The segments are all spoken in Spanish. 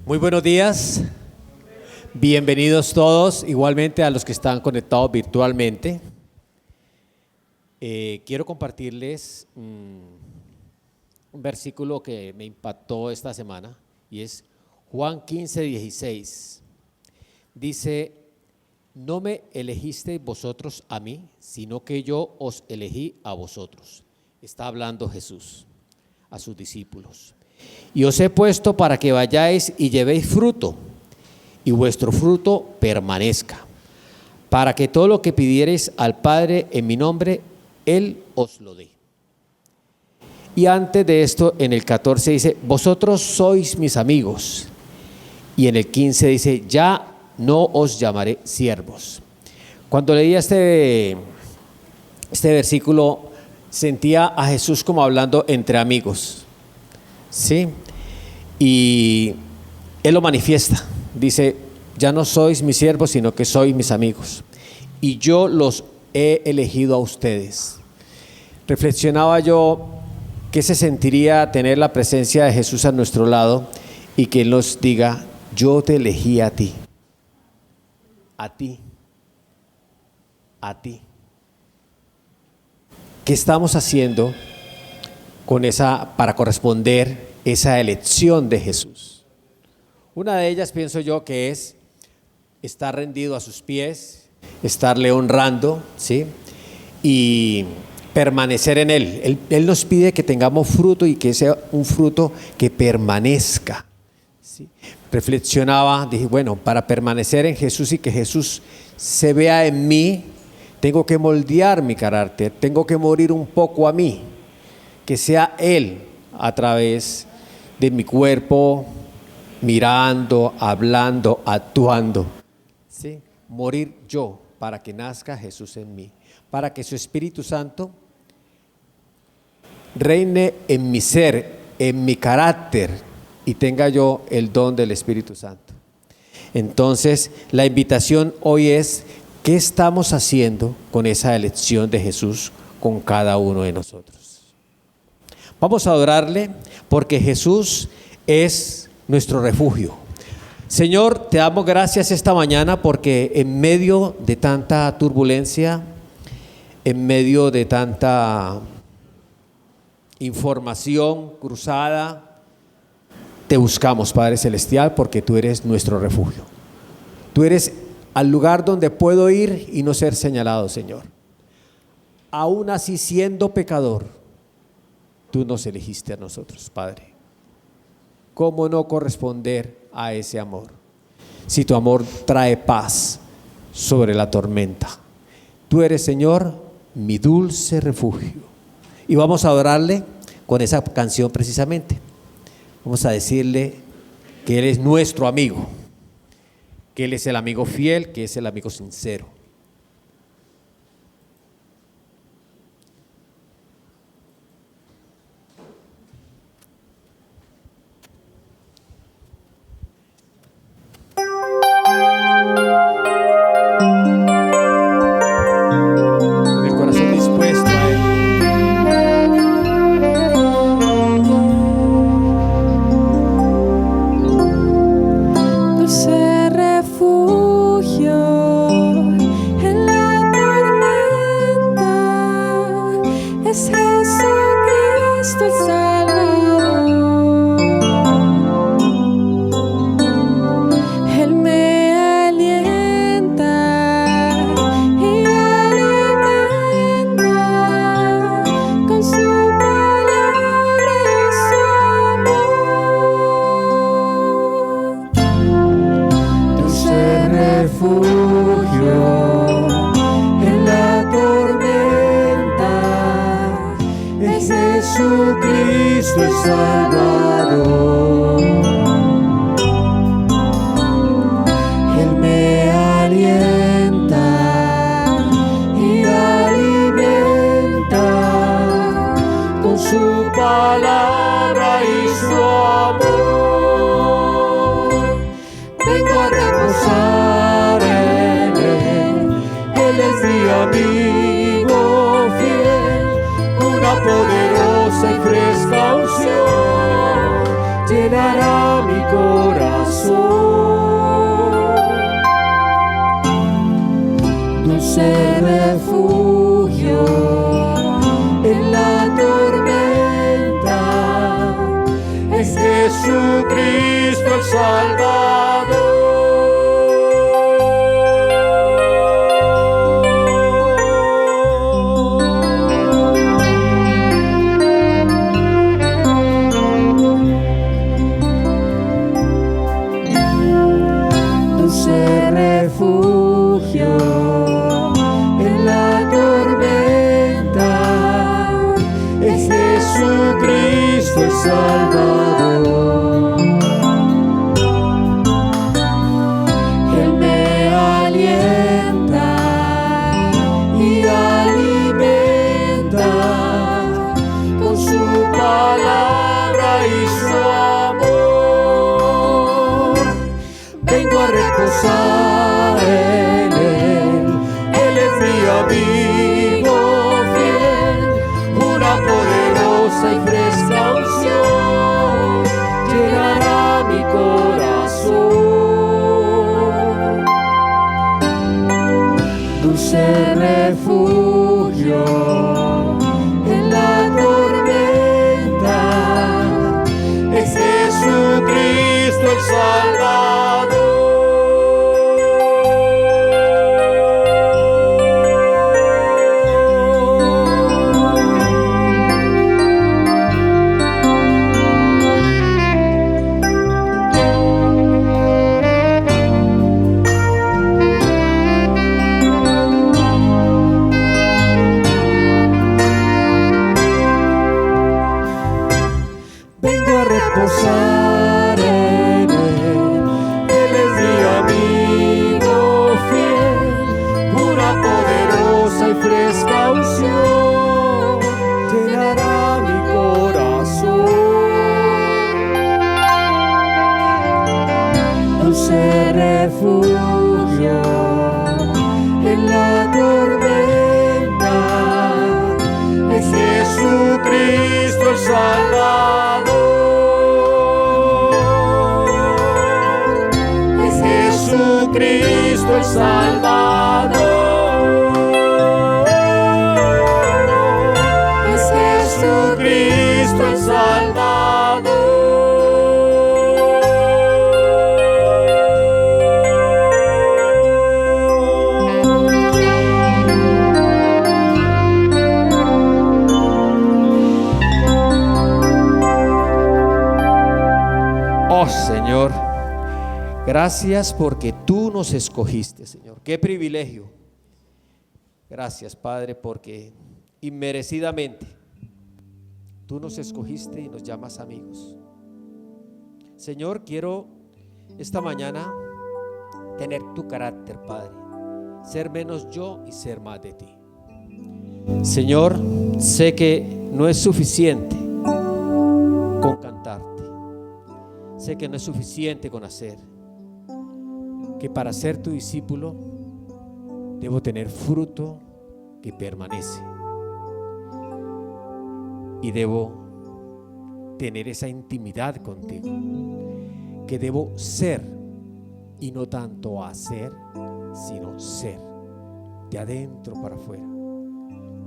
Muy buenos días, bienvenidos todos, igualmente a los que están conectados virtualmente. Quiero compartirles un versículo que me impactó esta semana y es Juan 15:16. Dice: no me elegisteis vosotros a mí, sino que yo os elegí a vosotros. Está hablando Jesús a sus discípulos. Y os he puesto para que vayáis y llevéis fruto, y vuestro fruto permanezca, para que todo lo que pidiereis al Padre en mi nombre, Él os lo dé. Y antes de esto, en el 14 dice: vosotros sois mis amigos. Y en el 15 dice: ya no os llamaré siervos. Cuando leía este versículo, sentía a Jesús como hablando entre amigos, ¿sí? Y Él lo manifiesta. Dice: ya no sois mis siervos, sino que sois mis amigos. Y yo los he elegido a ustedes. Reflexionaba yo qué se sentiría tener la presencia de Jesús a nuestro lado y que Él nos diga: yo te elegí a ti. A ti. A ti. ¿Qué estamos haciendo para corresponder esa elección de Jesús? Una de ellas, pienso yo, que es estar rendido a sus pies, estarle honrando, ¿sí? Y permanecer en Él. Él nos pide que tengamos fruto y que sea un fruto que permanezca, ¿sí? Reflexionaba, dije, bueno, para permanecer en Jesús y que Jesús se vea en mí, tengo que moldear mi carácter, tengo que morir un poco a mí, que sea Él a través de mi cuerpo, mirando, hablando, actuando, ¿sí? Morir yo para que nazca Jesús en mí, para que su Espíritu Santo reine en mi ser, en mi carácter, y tenga yo el don del Espíritu Santo. Entonces, la invitación hoy es: ¿qué estamos haciendo con esa elección de Jesús con cada uno de nosotros? Vamos a adorarle porque Jesús es nuestro refugio. Señor, te damos gracias esta mañana porque en medio de tanta turbulencia, en medio de tanta información cruzada, te buscamos, Padre Celestial, porque tú eres nuestro refugio. Tú eres al lugar donde puedo ir y no ser señalado, Señor. Aún así, siendo pecador, tú nos elegiste a nosotros, Padre. ¿Cómo no corresponder a ese amor? Si tu amor trae paz sobre la tormenta. Tú eres, Señor, mi dulce refugio. Y vamos a adorarle con esa canción precisamente. Vamos a decirle que Él es nuestro amigo, que Él es el amigo fiel, que es el amigo sincero. Con el corazón dispuesto a Él. Dulce refugio en la tormenta, es Jesucristo el Salvador. Él me alienta y alimenta con su palabra y su amor. Dulce refugio en la tormenta, es Jesucristo el Salvador. Él me alienta y alimenta con su palabra y su amor. Vengo a reposar en Él, Él es mi amigo fiel, una poderosa y fresca unción llenará mi corazón. Jesucristo el Salvador. Dulce refugio en la tormenta es Jesucristo el Salvador. Él me alienta y alimenta con su palabra y su amor. Vengo a reposar en Él. Él es mi amigo fiel, una poderosa y fresca unción llenará mi corazón. Dulce refugio en la tormenta es Jesucristo el Salvador. Vengo a reposar en Él. Él es mi amigo fiel, una poderosa y fresca unción llenará mi corazón. Dulce refugio en la tormenta es Jesucristo el Salvador. Es Jesucristo el Salvador. Es Jesucristo el Salvador. Oh Señor, gracias porque tú nos escogiste, Señor. Qué privilegio. Gracias, Padre, porque inmerecidamente tú nos escogiste y nos llamas amigos. Señor, quiero esta mañana tener tu carácter, Padre. Ser menos yo y ser más de ti. Señor, sé que no es suficiente con cantarte. Sé que no es suficiente con hacer. Que para ser tu discípulo debo tener fruto que permanece. Y debo tener esa intimidad contigo. Que debo ser y no tanto hacer, sino ser. De adentro para afuera.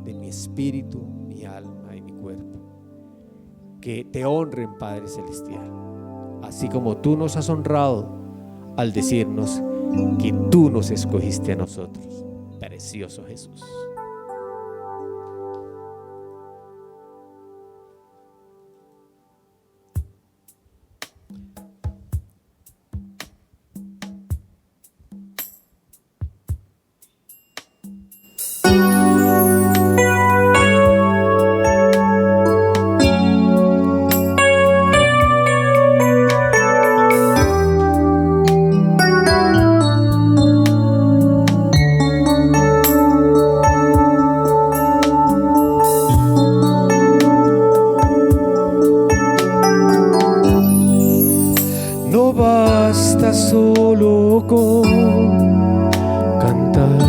De mi espíritu, mi alma y mi cuerpo. Que te honren, Padre Celestial. Así como tú nos has honrado al decirnos que tú nos escogiste a nosotros. Precioso Jesús. Solo con cantar,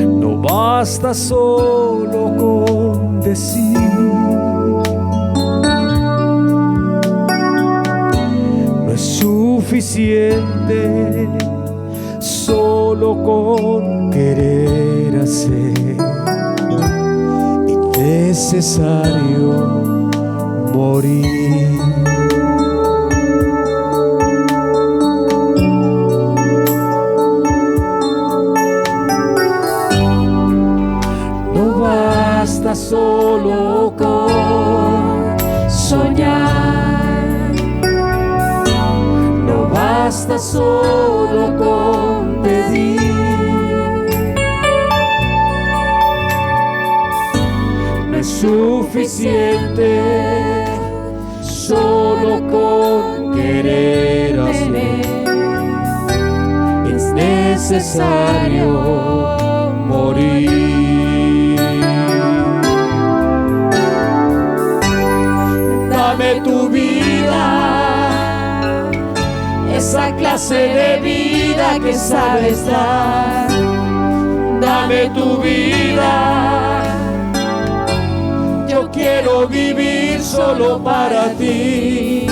no basta solo con decir, no es suficiente solo con querer hacer, es necesario morir. No basta solo con soñar, no basta solo con pedir. No es suficiente solo con querer hacer, es necesario morir. Dame tu vida, esa clase de vida que sabes dar. Dame tu vida, yo quiero vivir solo para ti.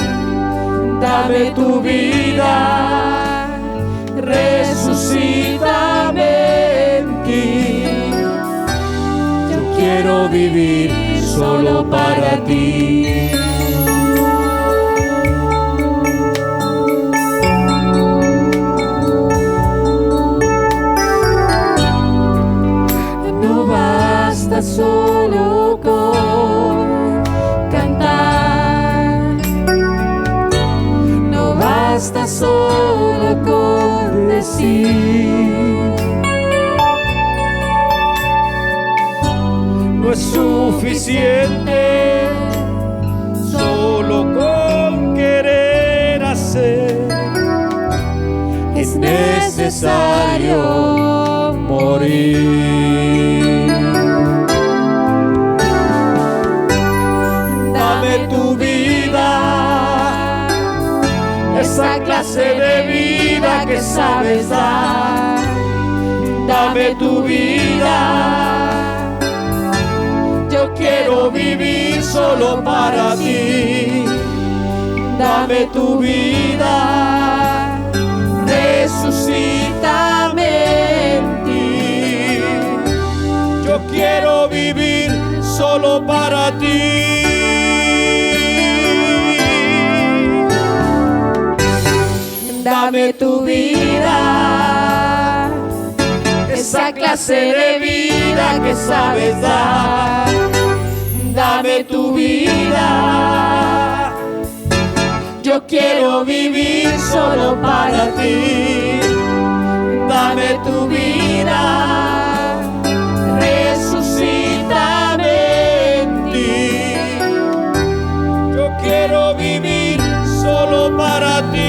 Dame tu vida, resucítame en ti. Yo quiero vivir solo para ti. No basta solo con cantar, no basta solo con decir. No es suficiente solo con querer hacer, es necesario morir. Dame tu vida, esa clase de vida que sabes dar. Dame tu vida, yo quiero vivir solo para ti. Dame tu vida, resucítame en ti. Yo quiero vivir solo para ti. Dame tu vida, esa clase de vida que sabes dar. Dame tu vida, yo quiero vivir solo para ti. Dame tu vida, resucítame en ti. Yo quiero vivir solo para ti.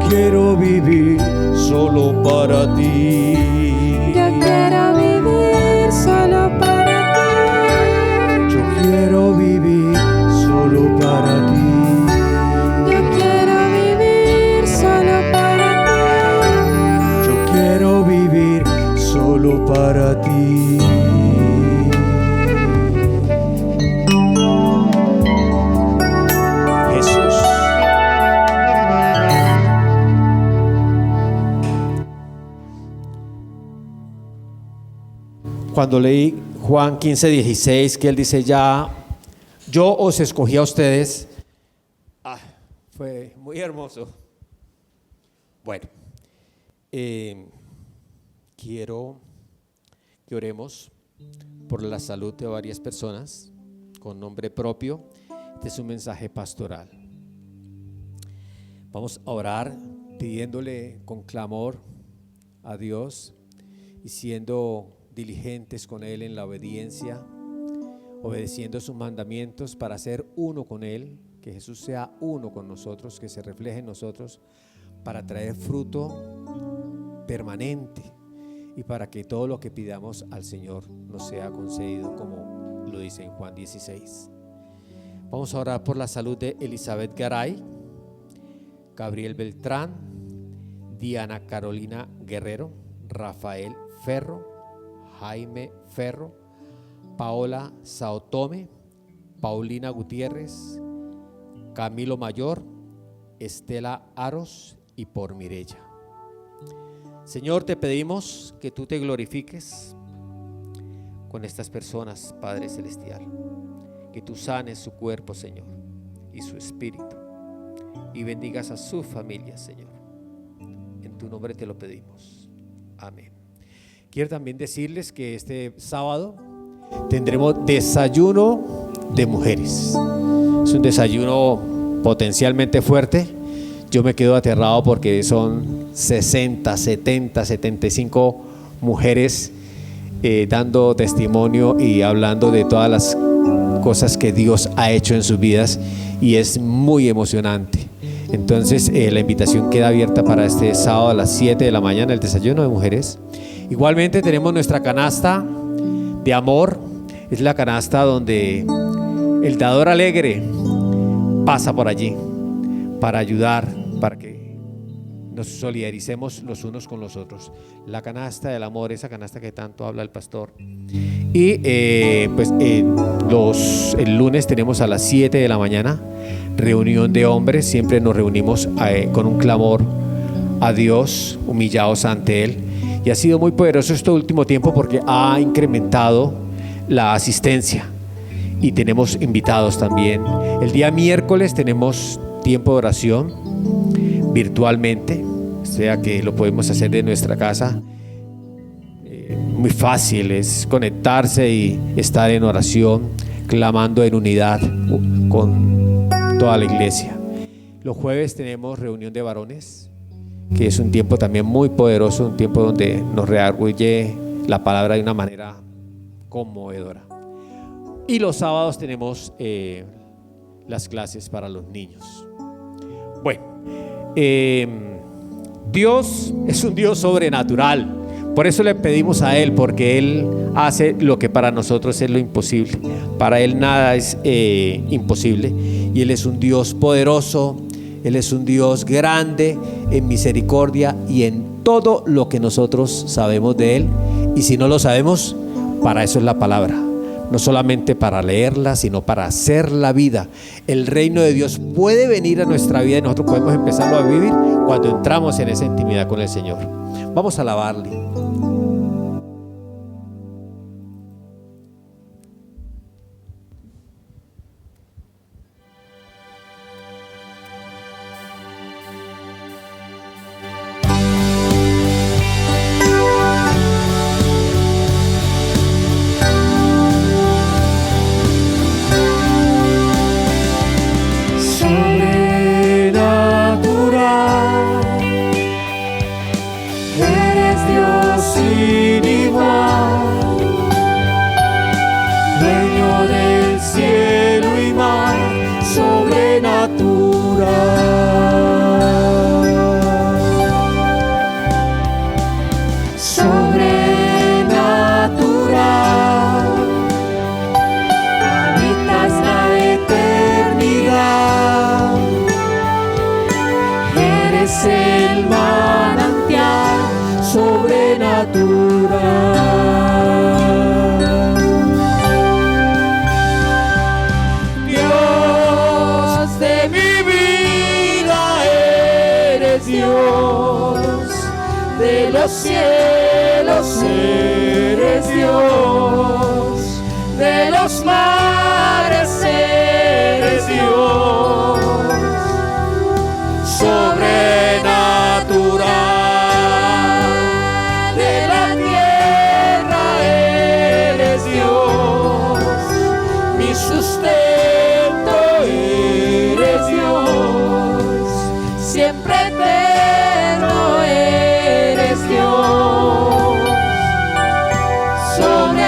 Quiero vivir solo para ti. Yo quiero vivir solo para ti. Yo quiero vivir solo para ti. Yo quiero vivir solo para ti. Yo quiero vivir solo para ti. Cuando leí Juan 15:16, que él dice ya, yo os escogí a ustedes, fue muy hermoso. Bueno, quiero que oremos por la salud de varias personas con nombre propio. Este es un mensaje pastoral. Vamos a orar pidiéndole con clamor a Dios y siendo diligentes con Él en la obediencia, obedeciendo sus mandamientos para ser uno con Él, que Jesús sea uno con nosotros, que se refleje en nosotros para traer fruto permanente y para que todo lo que pidamos al Señor nos sea concedido, como lo dice en Juan 16. Vamos a orar por la salud de Elizabeth Garay, Gabriel Beltrán, Diana Carolina Guerrero, Rafael Ferro, Jaime Ferro, Paola Saotome, Paulina Gutiérrez, Camilo Mayor, Estela Aros y por Mirella. Señor, te pedimos que tú te glorifiques, con estas personas, Padre Celestial. Que tú sanes su cuerpo, Señor, y su espíritu, y bendigas a sus familias, Señor. En tu nombre te lo pedimos. Amén. Quiero también decirles que este sábado tendremos desayuno de mujeres. Es un desayuno potencialmente fuerte. Yo me quedo aterrado porque son 60, 70, 75 mujeres dando testimonio y hablando de todas las cosas que Dios ha hecho en sus vidas, y es muy emocionante. Entonces la invitación queda abierta para este sábado a las 7 de la mañana, el desayuno de mujeres. Igualmente tenemos nuestra canasta de amor. Es la canasta donde el dador alegre pasa por allí para ayudar, para que nos solidaricemos los unos con los otros. La canasta del amor, esa canasta que tanto habla el pastor. Y el lunes tenemos a las 7 de la mañana reunión de hombres. Siempre nos reunimos con un clamor a Dios, humillados ante Él. Y ha sido muy poderoso este último tiempo porque ha incrementado la asistencia y tenemos invitados también. El día miércoles tenemos tiempo de oración virtualmente, o sea que lo podemos hacer de nuestra casa. Muy fácil es conectarse y estar en oración, clamando en unidad con toda la iglesia. Los jueves tenemos reunión de varones, que es un tiempo también muy poderoso, un tiempo donde nos redarguye la palabra de una manera conmovedora. Y los sábados tenemos las clases para los niños. Bueno, Dios es un Dios sobrenatural. Por eso le pedimos a Él, porque Él hace lo que para nosotros es lo imposible. Para Él nada es imposible. Y Él es un Dios poderoso. Él es un Dios grande en misericordia y en todo lo que nosotros sabemos de Él. Y si no lo sabemos, para eso es la palabra. No solamente para leerla, sino para hacer la vida. El reino de Dios puede venir a nuestra vida y nosotros podemos empezarlo a vivir cuando entramos en esa intimidad con el Señor. Vamos a alabarle. Cielos eres Dios, de los mares eres Dios, sobrenatural, de la tierra eres Dios, mi sustento eres Dios, siempre eterno eres Dios, sobrenatural.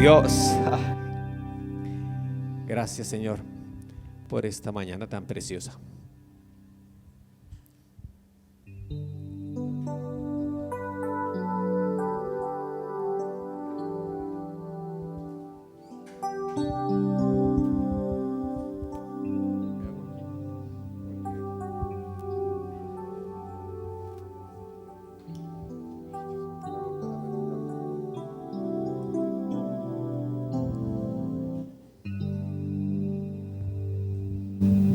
Dios. Gracias, Señor, por esta mañana tan preciosa.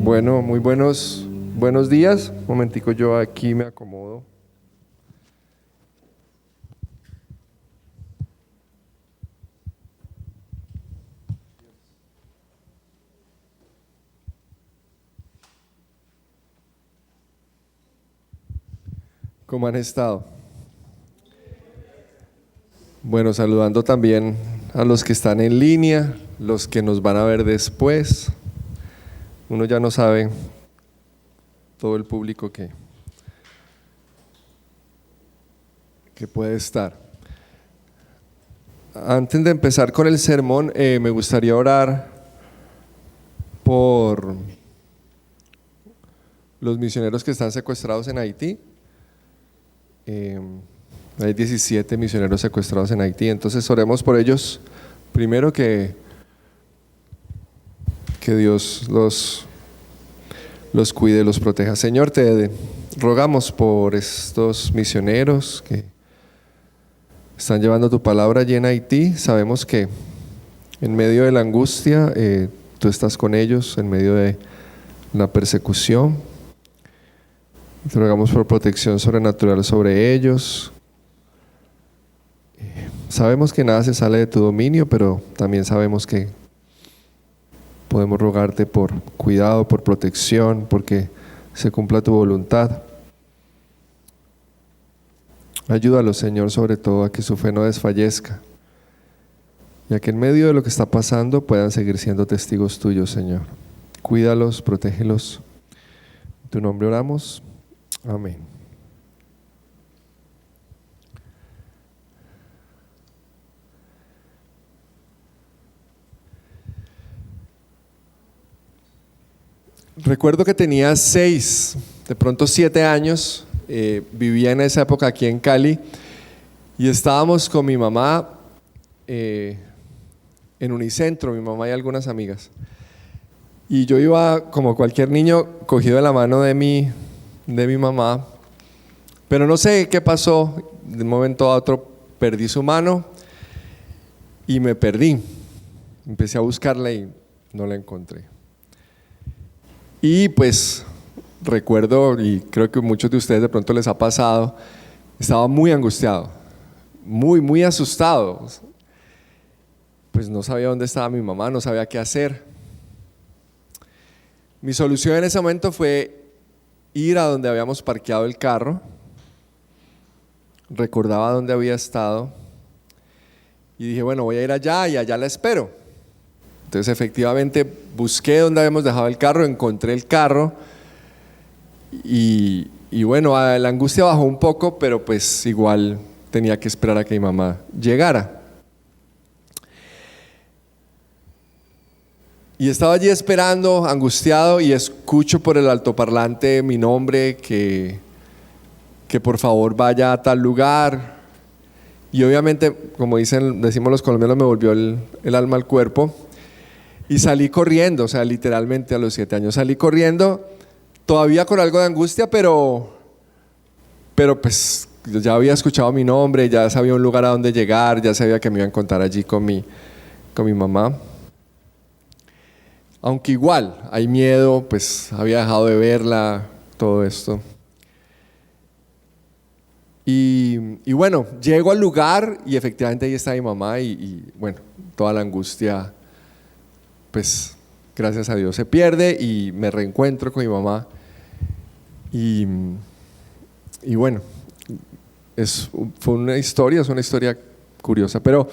Bueno, muy buenos días. Un momentico, yo aquí me acomodo. ¿Cómo han estado? Bueno, saludando también a los que están en línea, los que nos van a ver después. Uno ya no sabe todo el público que puede estar. Antes de empezar con el sermón, me gustaría orar por los misioneros que están secuestrados en Haití. Hay 17 misioneros secuestrados en Haití, entonces oremos por ellos. Primero que Dios los cuide, los proteja. Señor, te rogamos por estos misioneros que están llevando tu palabra allí en Haití. Sabemos que en medio de la angustia tú estás con ellos, en medio de la persecución. Te rogamos por protección sobrenatural sobre ellos. Sabemos que nada se sale de tu dominio, pero también sabemos que podemos rogarte por cuidado, por protección, porque se cumpla tu voluntad. Ayúdalos, Señor, sobre todo a que su fe no desfallezca y a que en medio de lo que está pasando puedan seguir siendo testigos tuyos, Señor. Cuídalos, protégelos. En tu nombre oramos. Amén. Recuerdo que tenía 6, de pronto 7 años, vivía en esa época aquí en Cali y estábamos con mi mamá en Unicentro, mi mamá y algunas amigas. Y yo iba, como cualquier niño, cogido de la mano de mi mamá, pero no sé qué pasó, de un momento a otro perdí su mano y me perdí. Empecé a buscarla y no la encontré. Y pues recuerdo, y creo que a muchos de ustedes de pronto les ha pasado, estaba muy angustiado, muy asustado. Pues no sabía dónde estaba mi mamá, no sabía qué hacer. Mi solución en ese momento fue ir a donde habíamos parqueado el carro, recordaba dónde había estado y dije, bueno, voy a ir allá y allá la espero. Entonces efectivamente busqué dónde habíamos dejado el carro, encontré el carro y bueno, la angustia bajó un poco, pero pues igual tenía que esperar a que mi mamá llegara. Y estaba allí esperando, angustiado, y escucho por el altoparlante mi nombre, que por favor vaya a tal lugar. Y obviamente, como decimos los colombianos, me volvió el alma al cuerpo. Y salí corriendo, o sea, literalmente a los 7 años salí corriendo, todavía con algo de angustia, pero pues ya había escuchado mi nombre, ya sabía un lugar a donde llegar, ya sabía que me iba a encontrar allí con mi mamá. Aunque igual hay miedo, pues había dejado de verla, todo esto. Y bueno, llego al lugar y efectivamente ahí está mi mamá y bueno, toda la angustia, pues gracias a Dios se pierde y me reencuentro con mi mamá. Y bueno, es una historia curiosa, pero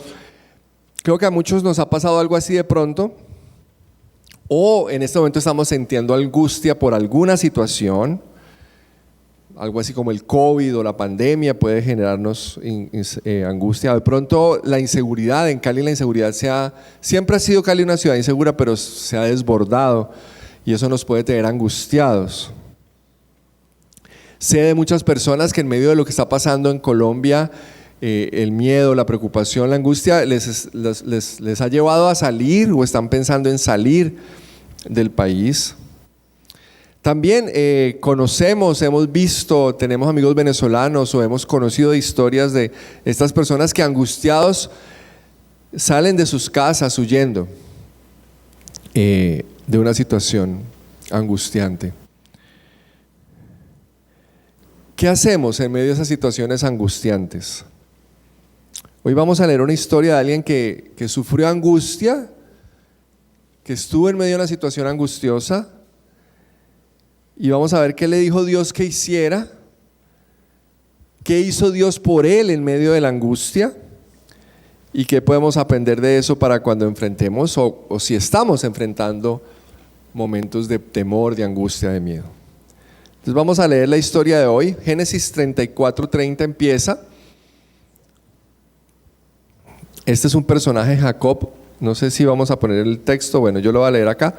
creo que a muchos nos ha pasado algo así de pronto, o en este momento estamos sintiendo angustia por alguna situación, algo así como el COVID o la pandemia puede generarnos angustia. De pronto la inseguridad, en Cali la inseguridad siempre ha sido Cali una ciudad insegura, pero se ha desbordado y eso nos puede tener angustiados. Sé de muchas personas que en medio de lo que está pasando en Colombia, el miedo, la preocupación, la angustia les ha llevado a salir o están pensando en salir del país. También conocemos, hemos visto, tenemos amigos venezolanos o hemos conocido historias de estas personas que angustiados salen de sus casas huyendo de una situación angustiante. ¿Qué hacemos en medio de esas situaciones angustiantes? Hoy vamos a leer una historia de alguien que sufrió angustia, que estuvo en medio de una situación angustiosa, y vamos a ver qué le dijo Dios que hiciera, qué hizo Dios por él en medio de la angustia y qué podemos aprender de eso para cuando enfrentemos o si estamos enfrentando momentos de temor, de angustia, de miedo. Entonces vamos a leer la historia de hoy. Génesis 34:30 empieza. Este es un personaje, Jacob. No sé si vamos a poner el texto, bueno, yo lo voy a leer acá.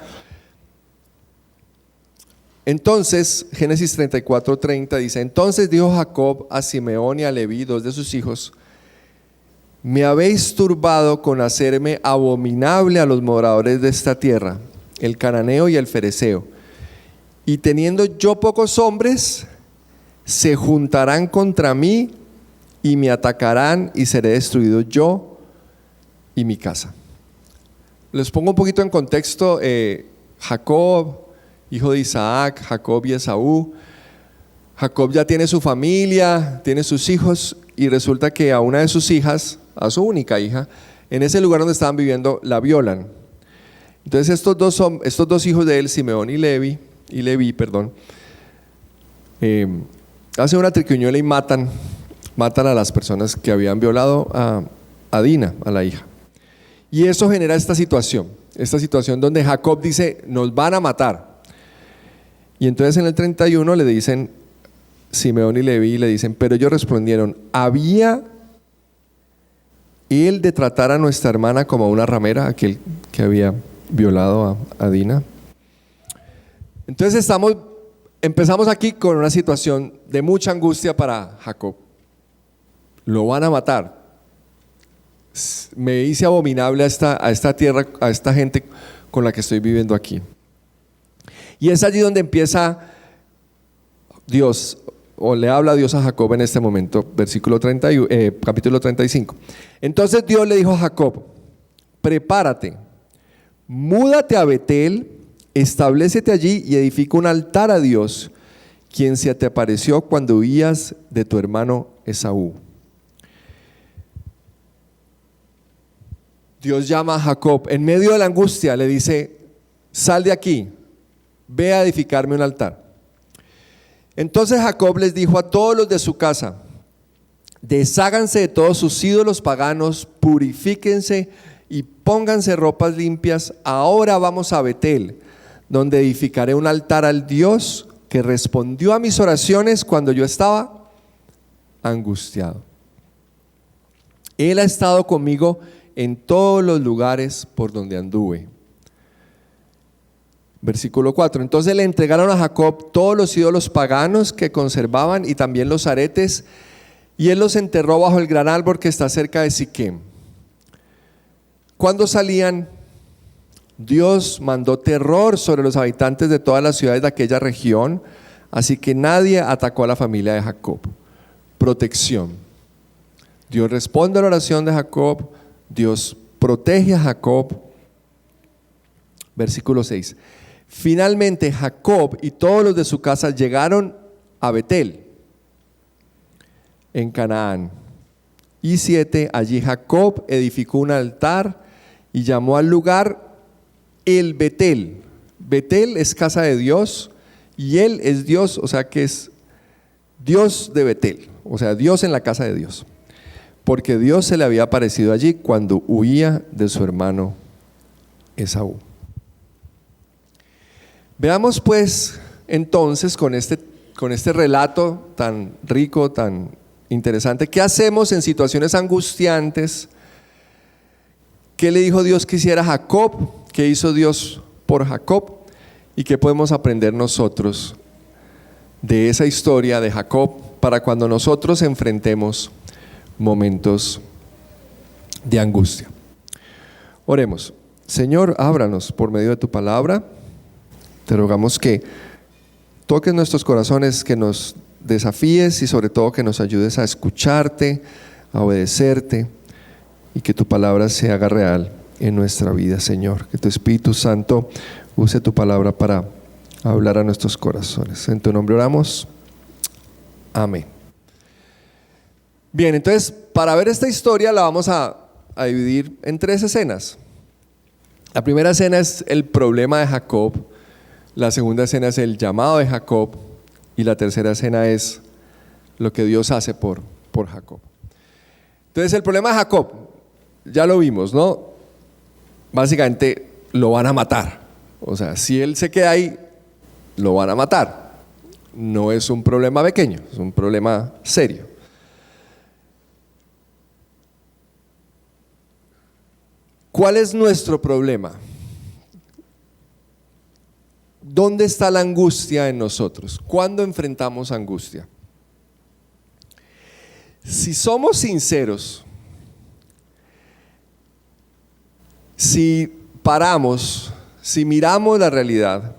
Entonces, Génesis 34:30 dice: entonces dijo Jacob a Simeón y a Leví, dos de sus hijos: me habéis turbado con hacerme abominable a los moradores de esta tierra, el cananeo y el fereceo, y teniendo yo pocos hombres, se juntarán contra mí y me atacarán y seré destruido yo y mi casa. Les pongo un poquito en contexto. Jacob, hijo de Isaac, Jacob y Esaú. Jacob ya tiene su familia, tiene sus hijos, y resulta que a una de sus hijas, a su única hija, en ese lugar donde estaban viviendo, la violan. Entonces estos dos hijos de él, Simeón y Leví, hacen una triquiñuela y matan a las personas que habían violado a Dina, a la hija. Y eso genera esta situación donde Jacob dice: nos van a matar. Y entonces en el 31 le dicen, Simeón y Leví le dicen, pero ellos respondieron: ¿había él de tratar a nuestra hermana como a una ramera, aquel que había violado a Dina? Entonces empezamos aquí con una situación de mucha angustia para Jacob. Lo van a matar. Me hice abominable a esta tierra, a esta gente con la que estoy viviendo aquí. Y es allí donde empieza Dios, o le habla Dios a Jacob en este momento, capítulo 35. Entonces Dios le dijo a Jacob: prepárate, múdate a Betel, establécete allí y edifica un altar a Dios, quien se te apareció cuando huías de tu hermano Esaú. Dios llama a Jacob en medio de la angustia, le dice: sal de aquí, ve a edificarme un altar. Entonces Jacob les dijo a todos los de su casa: desháganse de todos sus ídolos paganos, purifíquense y pónganse ropas limpias. Ahora vamos a Betel, donde edificaré un altar al Dios que respondió a mis oraciones cuando yo estaba angustiado. Él ha estado conmigo en todos los lugares por donde anduve. Versículo 4. Entonces le entregaron a Jacob todos los ídolos paganos que conservaban y también los aretes, y él los enterró bajo el gran árbol que está cerca de Siquem. Cuando salían, Dios mandó terror sobre los habitantes de todas las ciudades de aquella región, así que nadie atacó a la familia de Jacob. Protección. Dios responde a la oración de Jacob, Dios protege a Jacob. Versículo 6. Finalmente Jacob y todos los de su casa llegaron a Betel, en Canaán. Y 7, allí Jacob edificó un altar y llamó al lugar el Betel. Betel es casa de Dios y él es Dios, o sea que es Dios de Betel, o sea Dios en la casa de Dios, porque Dios se le había aparecido allí cuando huía de su hermano Esaú. Veamos pues entonces con este con este relato tan rico, tan interesante. ¿Qué hacemos en situaciones angustiantes? ¿Qué le dijo Dios que hiciera a Jacob? ¿Qué hizo Dios por Jacob? ¿Y qué podemos aprender nosotros de esa historia de Jacob para cuando nosotros enfrentemos momentos de angustia? Oremos. Señor, ábranos por medio de tu palabra. Te rogamos que toques nuestros corazones, que nos desafíes y sobre todo que nos ayudes a escucharte, a obedecerte y que tu palabra se haga real en nuestra vida, Señor. Que tu Espíritu Santo use tu palabra para hablar a nuestros corazones. En tu nombre oramos. Amén. Bien, entonces para ver esta historia la vamos a dividir en 3 escenas. La primera escena es el problema de Jacob, la segunda escena es el llamado de Jacob y la tercera escena es lo que Dios hace por Jacob. Entonces el problema de Jacob, ya lo vimos, ¿no? Básicamente lo van a matar. O sea, si él se queda ahí, lo van a matar. No es un problema pequeño, es un problema serio. ¿Cuál es nuestro problema? ¿Dónde está la angustia en nosotros? ¿Cuándo enfrentamos angustia? Si somos sinceros, si paramos, si miramos la realidad,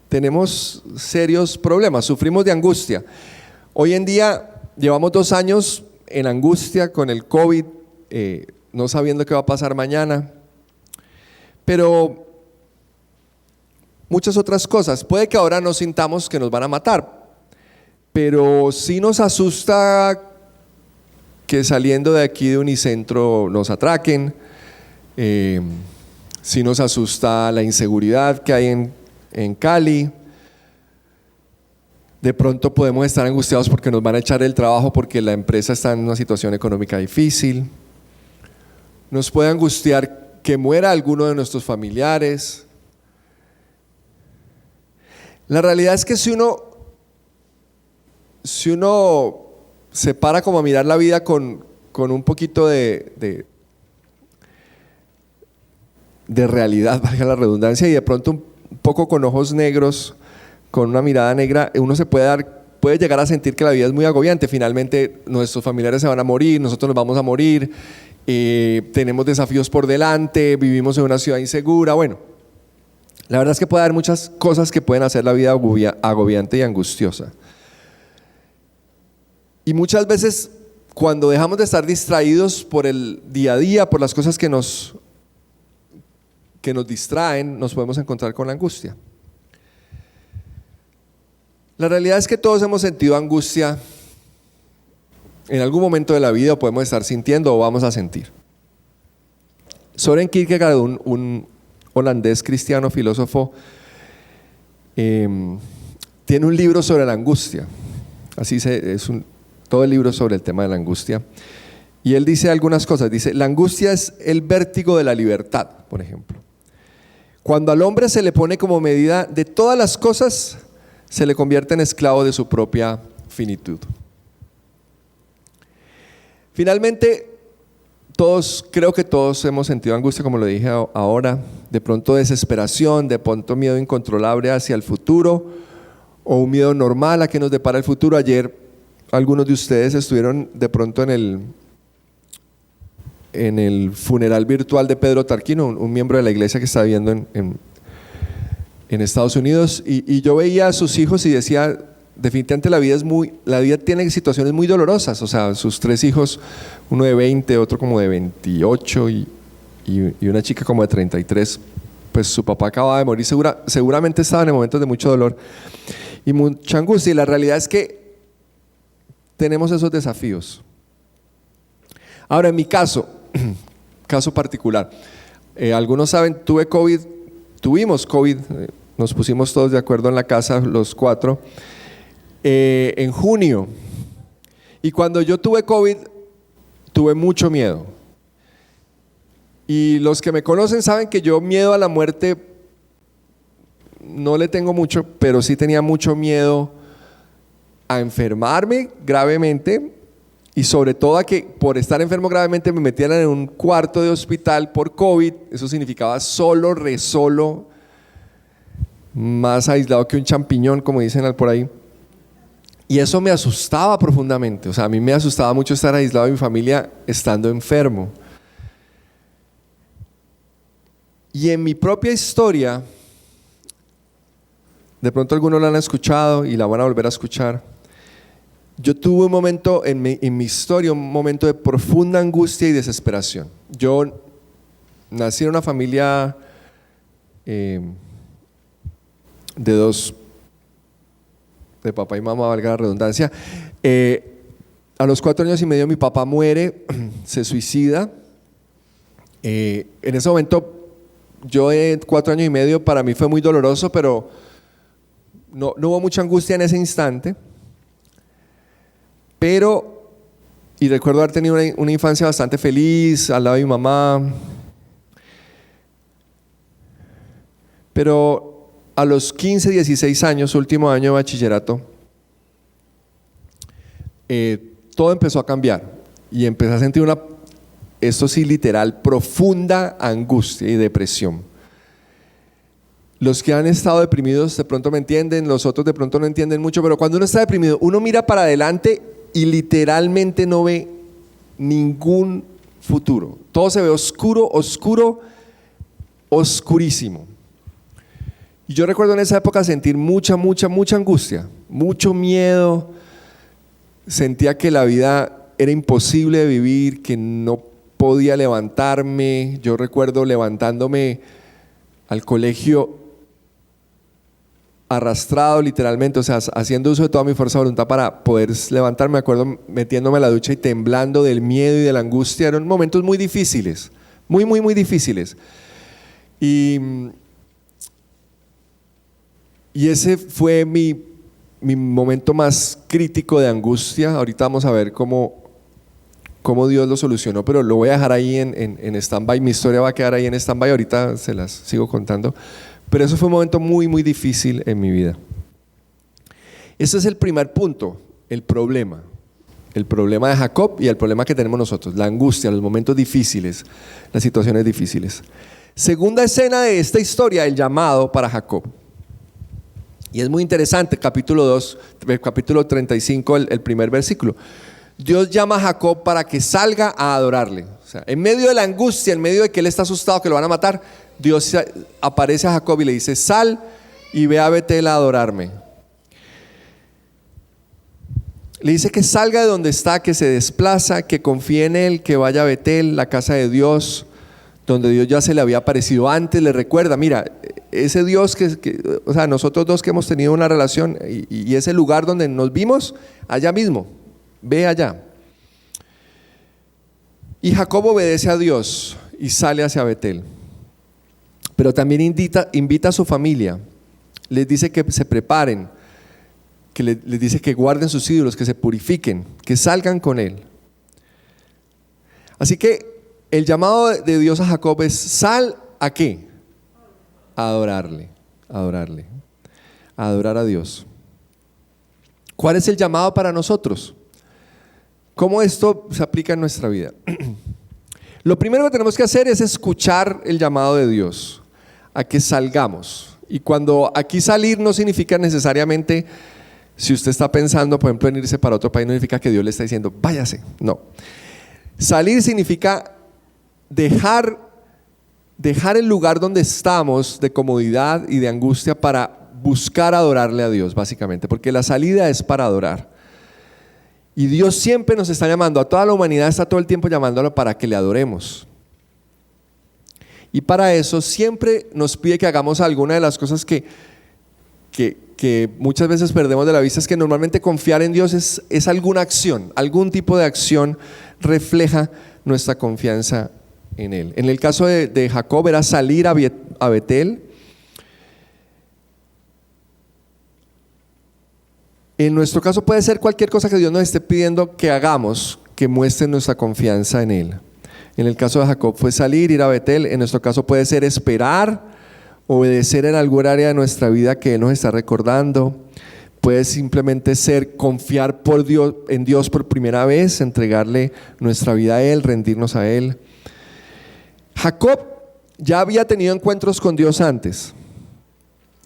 tenemos serios problemas, sufrimos de angustia. Hoy en día llevamos 2 años en angustia con el COVID, no sabiendo qué va a pasar mañana. Pero muchas otras cosas. Puede que ahora no sintamos que nos van a matar, pero sí nos asusta que saliendo de aquí de Unicentro nos atraquen. Sí nos asusta la inseguridad que hay en Cali. De pronto podemos estar angustiados porque nos van a echar el trabajo porque la empresa está en una situación económica difícil. Nos puede angustiar que muera alguno de nuestros familiares. La realidad es que si uno se para como a mirar la vida con un poquito de realidad, valga la redundancia, y de pronto un poco con ojos negros, con una mirada negra, uno puede llegar a sentir que la vida es muy agobiante. Finalmente nuestros familiares se van a morir, nosotros nos vamos a morir. Tenemos desafíos por delante, vivimos en una ciudad insegura. Bueno, la verdad es que puede haber muchas cosas que pueden hacer la vida agobiante y angustiosa. Y muchas veces cuando dejamos de estar distraídos por el día a día, por las cosas que nos distraen, nos podemos encontrar con la angustia. La realidad es que todos hemos sentido angustia en algún momento de la vida, o podemos estar sintiendo o vamos a sentir. Søren Kierkegaard, un holandés cristiano filósofo, tiene un libro sobre la angustia. Todo el libro sobre el tema de la angustia. Y él dice algunas cosas. Dice: la angustia es el vértigo de la libertad, por ejemplo. Cuando al hombre se le pone como medida de todas las cosas, se le convierte en esclavo de su propia finitud. Finalmente, creo que todos hemos sentido angustia, como lo dije ahora, de pronto desesperación, de pronto miedo incontrolable hacia el futuro, o un miedo normal a que nos depara el futuro. Ayer algunos de ustedes estuvieron de pronto en el funeral virtual de Pedro Tarquino, un miembro de la iglesia que está viviendo en Estados Unidos, y yo veía a sus hijos y decía: definitivamente la vida tiene situaciones muy dolorosas. O sea, sus 3 hijos, uno de 20, otro como de 28 y una chica como de 33, pues su papá acababa de morir, seguramente estaban en momentos de mucho dolor y mucha angustia. Y la realidad es que tenemos esos desafíos. Ahora, en mi caso particular, algunos saben, tuvimos COVID, nos pusimos todos de acuerdo en la casa, los 4, en junio, y cuando yo tuve COVID tuve mucho miedo, y los que me conocen saben que yo miedo a la muerte no le tengo mucho, pero sí tenía mucho miedo a enfermarme gravemente y sobre todo a que por estar enfermo gravemente me metieran en un cuarto de hospital por COVID. Eso significaba solo, resolo, más aislado que un champiñón, como dicen por ahí. Y eso me asustaba profundamente. O sea, a mí me asustaba mucho estar aislado de mi familia estando enfermo. Y en mi propia historia, de pronto algunos la han escuchado y la van a volver a escuchar. Yo tuve un momento en mi historia, un momento de profunda angustia y desesperación. Yo nací en una familia de papá y mamá, valga la redundancia. A los 4 años y medio mi papá muere, se suicida. En ese momento, yo de 4 años y medio, para mí fue muy doloroso, pero no hubo mucha angustia en ese instante. Y recuerdo haber tenido una infancia bastante feliz al lado de mi mamá. Pero a los 15, 16 años, último año de bachillerato, todo empezó a cambiar y empecé a sentir esto sí literal, profunda angustia y depresión. Los que han estado deprimidos de pronto me entienden, los otros de pronto no entienden mucho, pero cuando uno está deprimido, uno mira para adelante y literalmente no ve ningún futuro. Todo se ve oscuro, oscuro, oscurísimo. Y yo recuerdo en esa época sentir mucha angustia, mucho miedo. Sentía que la vida era imposible de vivir, que no podía levantarme. Yo recuerdo levantándome al colegio arrastrado literalmente, o sea, haciendo uso de toda mi fuerza de voluntad para poder levantarme. Me acuerdo metiéndome a la ducha y temblando del miedo y de la angustia. Eran momentos muy difíciles, muy difíciles. Y ese fue mi momento más crítico de angustia. Ahorita vamos a ver cómo Dios lo solucionó, pero lo voy a dejar ahí en stand-by. Mi historia va a quedar ahí en stand-by, ahorita se las sigo contando. Pero eso fue un momento muy difícil en mi vida. Ese es el primer punto, el problema. El problema de Jacob y el problema que tenemos nosotros, la angustia, los momentos difíciles, las situaciones difíciles. Segunda escena de esta historia, el llamado para Jacob. Y es muy interesante, capítulo 35, el primer versículo. Dios llama a Jacob para que salga a adorarle. O sea, en medio de la angustia, en medio de que él está asustado, que lo van a matar, Dios aparece a Jacob y le dice: sal y ve a Betel a adorarme. Le dice que salga de donde está, que se desplaza, que confíe en él, que vaya a Betel, la casa de Dios, donde Dios ya se le había aparecido antes. Le recuerda: mira, ese Dios o sea, nosotros dos que hemos tenido una relación y ese lugar donde nos vimos, allá mismo, ve allá. Y Jacob obedece a Dios y sale hacia Betel. Pero también invita a su familia, les dice que se preparen, que les dice que guarden sus ídolos, que se purifiquen, que salgan con él. Así que el llamado de Dios a Jacob es: sal ¿a qué? A adorarle, a adorar a Dios. ¿Cuál es el llamado para nosotros? ¿Cómo esto se aplica en nuestra vida? Lo primero que tenemos que hacer es escuchar el llamado de Dios a que salgamos. Y cuando aquí salir no significa necesariamente, si usted está pensando por ejemplo en irse para otro país, no significa que Dios le está diciendo váyase, no. Salir significa dejar el lugar donde estamos de comodidad y de angustia para buscar adorarle a Dios, básicamente, porque la salida es para adorar. Y Dios siempre nos está llamando, a toda la humanidad está todo el tiempo llamándolo para que le adoremos. Y para eso siempre nos pide que hagamos alguna de las cosas que muchas veces perdemos de la vista. Es que normalmente confiar en Dios es alguna acción, algún tipo de acción refleja nuestra confianza en Él. En el caso de Jacob era salir a Betel. En nuestro caso puede ser cualquier cosa que Dios nos esté pidiendo que hagamos, que muestre nuestra confianza en Él. En el caso de Jacob fue salir, ir a Betel. En nuestro caso puede ser esperar, obedecer en algún área de nuestra vida que Él nos está recordando. puede simplemente ser confiar en Dios por primera vez, entregarle nuestra vida a Él, rendirnos a Él. Jacob ya había tenido encuentros con Dios antes,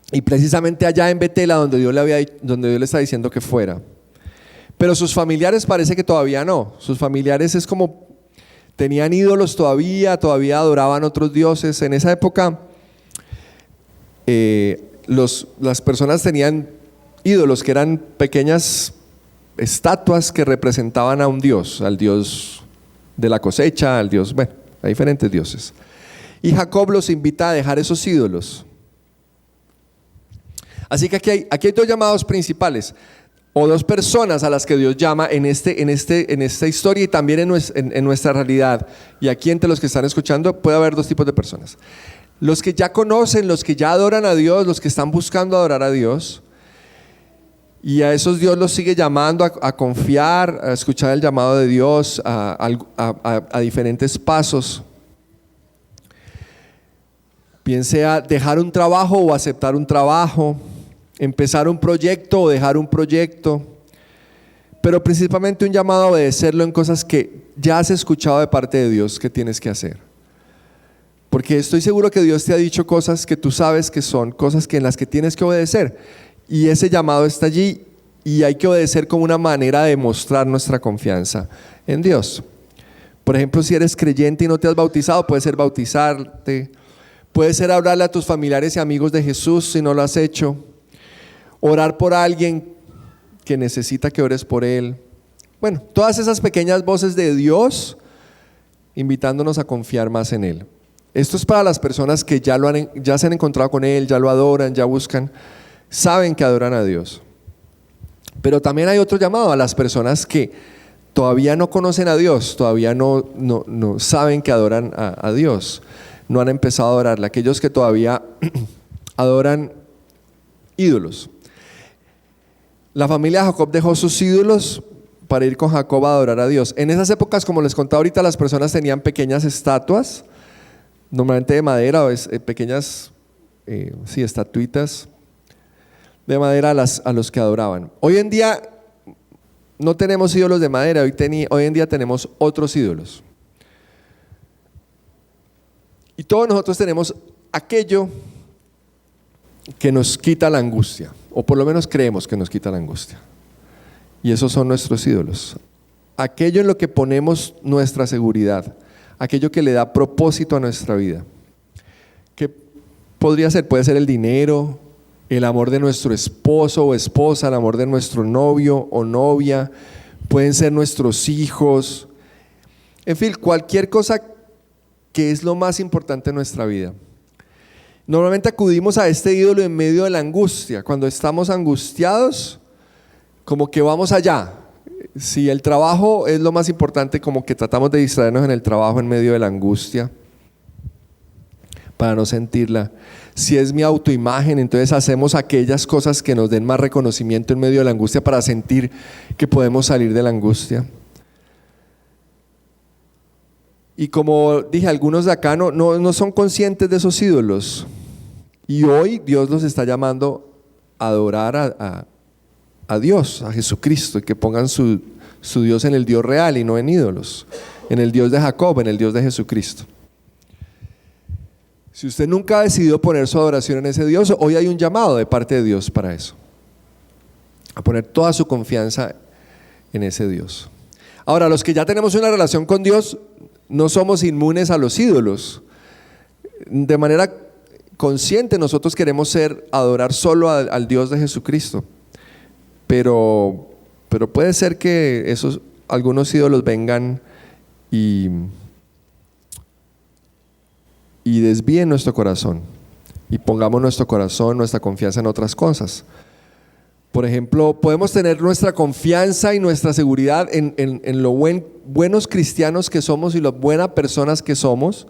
y precisamente allá en Betela, donde Dios le está diciendo que fuera. Pero sus familiares parece que todavía no. Sus familiares es como tenían ídolos todavía adoraban otros dioses. En esa época las personas tenían ídolos que eran pequeñas estatuas que representaban a un dios, al dios de la cosecha, al dios, bueno, a diferentes dioses. Y Jacob los invita a dejar esos ídolos. Así que aquí hay dos llamados principales, o dos personas a las que Dios llama en esta historia y también en nuestra realidad. Y aquí entre los que están escuchando puede haber dos tipos de personas: los que ya conocen, los que ya adoran a Dios, los que están buscando adorar a Dios, y a esos Dios los sigue llamando a confiar, a escuchar el llamado de Dios, a diferentes pasos, bien sea dejar un trabajo o aceptar un trabajo, empezar un proyecto o dejar un proyecto, pero principalmente un llamado a obedecerlo en cosas que ya has escuchado de parte de Dios que tienes que hacer. Porque estoy seguro que Dios te ha dicho cosas que tú sabes que son cosas en las que tienes que obedecer, y ese llamado está allí y hay que obedecer como una manera de mostrar nuestra confianza en Dios. Por ejemplo, si eres creyente y no te has bautizado, puede ser bautizarte, puede ser hablarle a tus familiares y amigos de Jesús si no lo has hecho, orar por alguien que necesita que ores por él. Bueno, todas esas pequeñas voces de Dios invitándonos a confiar más en Él. Esto es para las personas que ya se han encontrado con Él, ya lo adoran, ya buscan, saben que adoran a Dios. Pero también hay otro llamado a las personas que todavía no conocen a Dios, todavía no saben que adoran a Dios, no han empezado a adorarle, aquellos que todavía adoran ídolos. La familia de Jacob dejó sus ídolos para ir con Jacob a adorar a Dios. En esas épocas, como les contaba ahorita, las personas tenían pequeñas estatuas, normalmente de madera, o pequeñas estatuitas de madera a los que adoraban. Hoy en día no tenemos ídolos de madera, hoy en día tenemos otros ídolos. Y todos nosotros tenemos aquello que nos quita la angustia, o por lo menos creemos que nos quita la angustia. Y esos son nuestros ídolos. Aquello en lo que ponemos nuestra seguridad, aquello que le da propósito a nuestra vida. ¿Qué podría ser? Puede ser el dinero, el amor de nuestro esposo o esposa, el amor de nuestro novio o novia, pueden ser nuestros hijos, en fin, cualquier cosa que es lo más importante en nuestra vida. Normalmente acudimos a este ídolo en medio de la angustia. Cuando estamos angustiados, como que vamos allá. Si el trabajo es lo más importante, como que tratamos de distraernos en el trabajo en medio de la angustia para no sentirla. Si es mi autoimagen, entonces hacemos aquellas cosas que nos den más reconocimiento en medio de la angustia para sentir que podemos salir de la angustia. Y como dije, algunos de acá no son conscientes de esos ídolos. Y hoy Dios los está llamando a adorar a Dios, a Jesucristo, y que pongan su Dios en el Dios real y no en ídolos, en el Dios de Jacob, en el Dios de Jesucristo. Si usted nunca ha decidido poner su adoración en ese Dios, hoy hay un llamado de parte de Dios para eso, a poner toda su confianza en ese Dios. Ahora, los que ya tenemos una relación con Dios, no somos inmunes a los ídolos. De manera consciente nosotros queremos adorar solo al Dios de Jesucristo, pero puede ser que algunos ídolos vengan y desvíen nuestro corazón y pongamos nuestro corazón, nuestra confianza en otras cosas. Por ejemplo, podemos tener nuestra confianza y nuestra seguridad en lo buenos cristianos que somos y lo buenas personas que somos,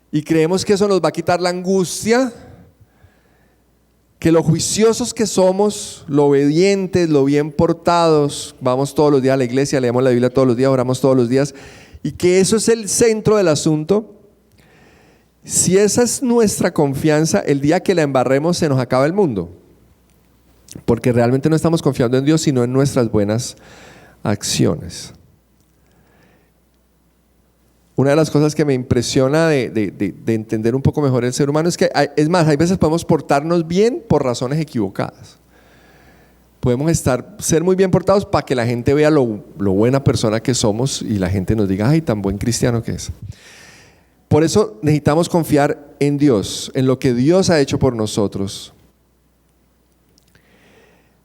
y creemos que eso nos va a quitar la angustia, que lo juiciosos que somos, lo obedientes, lo bien portados, vamos todos los días a la iglesia, leemos la Biblia todos los días, oramos todos los días, y que eso es el centro del asunto. Si esa es nuestra confianza, el día que la embarremos se nos acaba el mundo. porque realmente no estamos confiando en Dios, sino en nuestras buenas acciones. Una de las cosas que me impresiona de entender un poco mejor el ser humano es que, es más, hay veces podemos portarnos bien por razones equivocadas. Podemos ser muy bien portados para que la gente vea lo buena persona que somos y la gente nos diga, ay, tan buen cristiano que es. Por eso necesitamos confiar en Dios, en lo que Dios ha hecho por nosotros.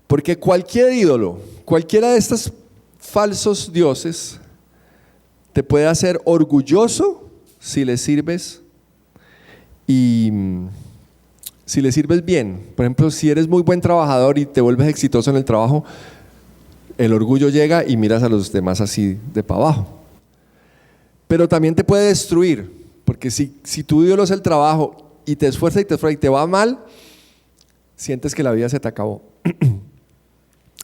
Porque cualquier ídolo, cualquiera de estos falsos dioses, te puede hacer orgulloso si le sirves y si le sirves bien. Por ejemplo, si eres muy buen trabajador y te vuelves exitoso en el trabajo, el orgullo llega y miras a los demás así de para abajo. Pero también te puede destruir, porque si tu ídolo es el trabajo y te esfuerzas y te va mal, sientes que la vida se te acabó.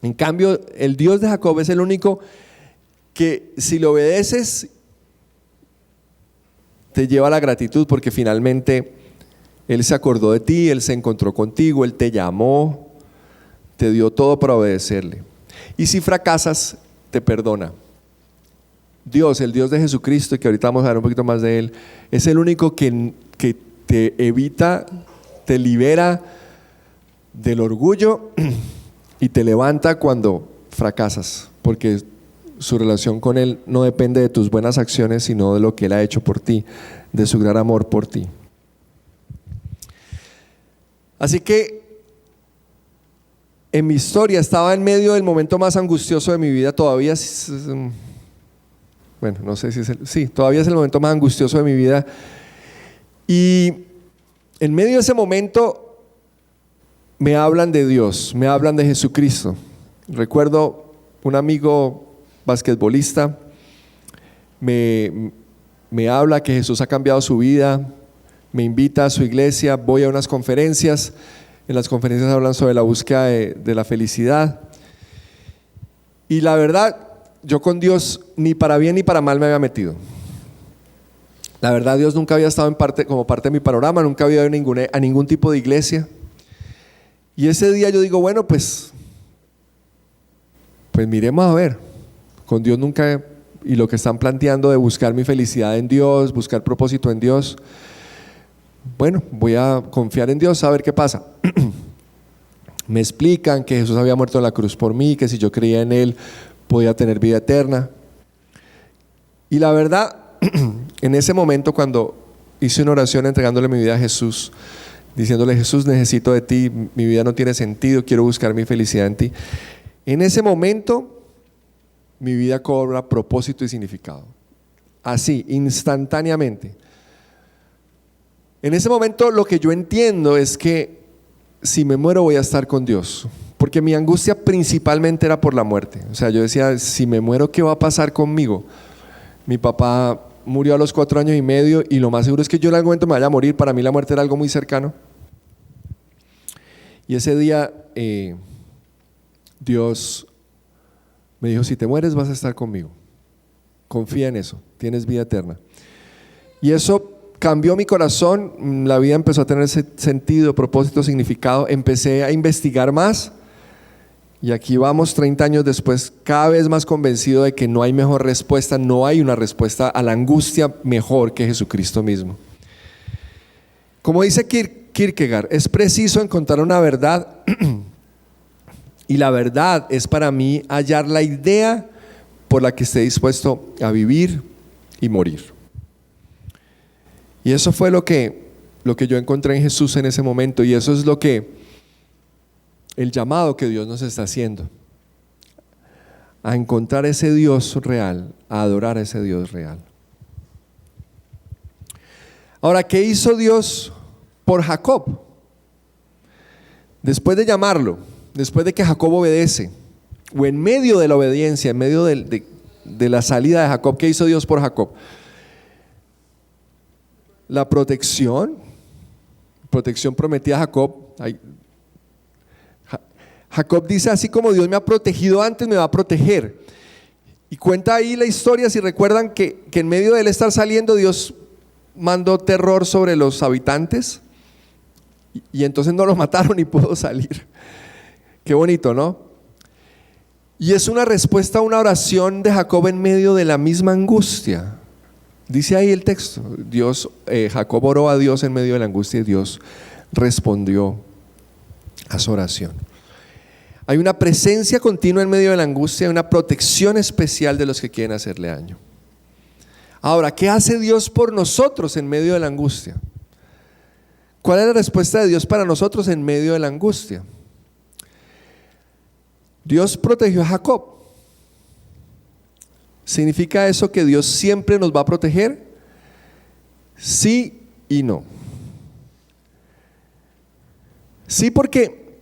En cambio, el Dios de Jacob es el único que si le obedeces te lleva a la gratitud, porque finalmente Él se acordó de ti, Él se encontró contigo, Él te llamó, te dio todo para obedecerle. Y si fracasas, te perdona. Dios, el Dios de Jesucristo, y que ahorita vamos a ver un poquito más de Él, es el único que te evita, te libera del orgullo y te levanta cuando fracasas, porque su relación con Él no depende de tus buenas acciones, sino de lo que Él ha hecho por ti, de su gran amor por ti. Así que en mi historia estaba en medio del momento más angustioso de mi vida, todavía, bueno, no sé si sí, todavía es el momento más angustioso de mi vida. Y en medio de ese momento me hablan de Dios, me hablan de Jesucristo. Recuerdo un amigo basquetbolista me habla que Jesús ha cambiado su vida, me invita a su iglesia, voy a unas conferencias, en las conferencias hablan sobre la búsqueda de la felicidad, y la verdad, yo con Dios ni para bien ni para mal me había metido. La verdad, Dios nunca había estado como parte de mi panorama, nunca había ido a ningún tipo de iglesia, y ese día yo digo, bueno, pues miremos a ver. Con Dios nunca, y lo que están planteando de buscar mi felicidad en Dios, buscar propósito en Dios, bueno, voy a confiar en Dios a ver qué pasa. Me explican que Jesús había muerto en la cruz por mí, que si yo creía en Él podía tener vida eterna. Y la verdad, en ese momento cuando hice una oración entregándole mi vida a Jesús, diciéndole, Jesús, necesito de ti, mi vida no tiene sentido, quiero buscar mi felicidad en ti. En ese momento mi vida cobra propósito y significado, así, instantáneamente. En ese momento lo que yo entiendo es que si me muero voy a estar con Dios, porque mi angustia principalmente era por la muerte. O sea, yo decía, si me muero, ¿qué va a pasar conmigo? Mi papá murió a los 4 años y medio y lo más seguro es que yo en algún momento me vaya a morir. Para mí la muerte era algo muy cercano. Y ese día Dios me dijo, si te mueres vas a estar conmigo, confía en eso, tienes vida eterna. Y eso cambió mi corazón, la vida empezó a tener ese sentido, propósito, significado. Empecé a investigar más y aquí vamos 30 años después, cada vez más convencido de que no hay mejor respuesta, no hay una respuesta a la angustia mejor que Jesucristo mismo. Como dice Kierkegaard, es preciso encontrar una verdad y la verdad es para mí hallar la idea por la que esté dispuesto a vivir y morir. Y eso fue lo que yo encontré en Jesús en ese momento, y eso es el llamado que Dios nos está haciendo, a encontrar ese Dios real, a adorar a ese Dios real. Ahora, ¿qué hizo Dios por Jacob? Después de llamarlo, después de que Jacob obedece, o en medio de la obediencia, en medio de la salida de Jacob, ¿qué hizo Dios por Jacob? La protección prometida a Jacob. Jacob dice, así como Dios me ha protegido antes, me va a proteger. Y cuenta ahí la historia, si recuerdan, que en medio de él estar saliendo, Dios mandó terror sobre los habitantes y entonces no lo mataron y pudo salir. Qué bonito, ¿no? Y es una respuesta a una oración de Jacob en medio de la misma angustia. Dice ahí el texto, Jacob oró a Dios en medio de la angustia y Dios respondió a su oración. Hay una presencia continua en medio de la angustia, hay una protección especial de los que quieren hacerle daño. Ahora, ¿qué hace Dios por nosotros en medio de la angustia? ¿Cuál es la respuesta de Dios para nosotros en medio de la angustia? Dios protegió a Jacob. ¿Significa eso que Dios siempre nos va a proteger? Sí y no. Sí, porque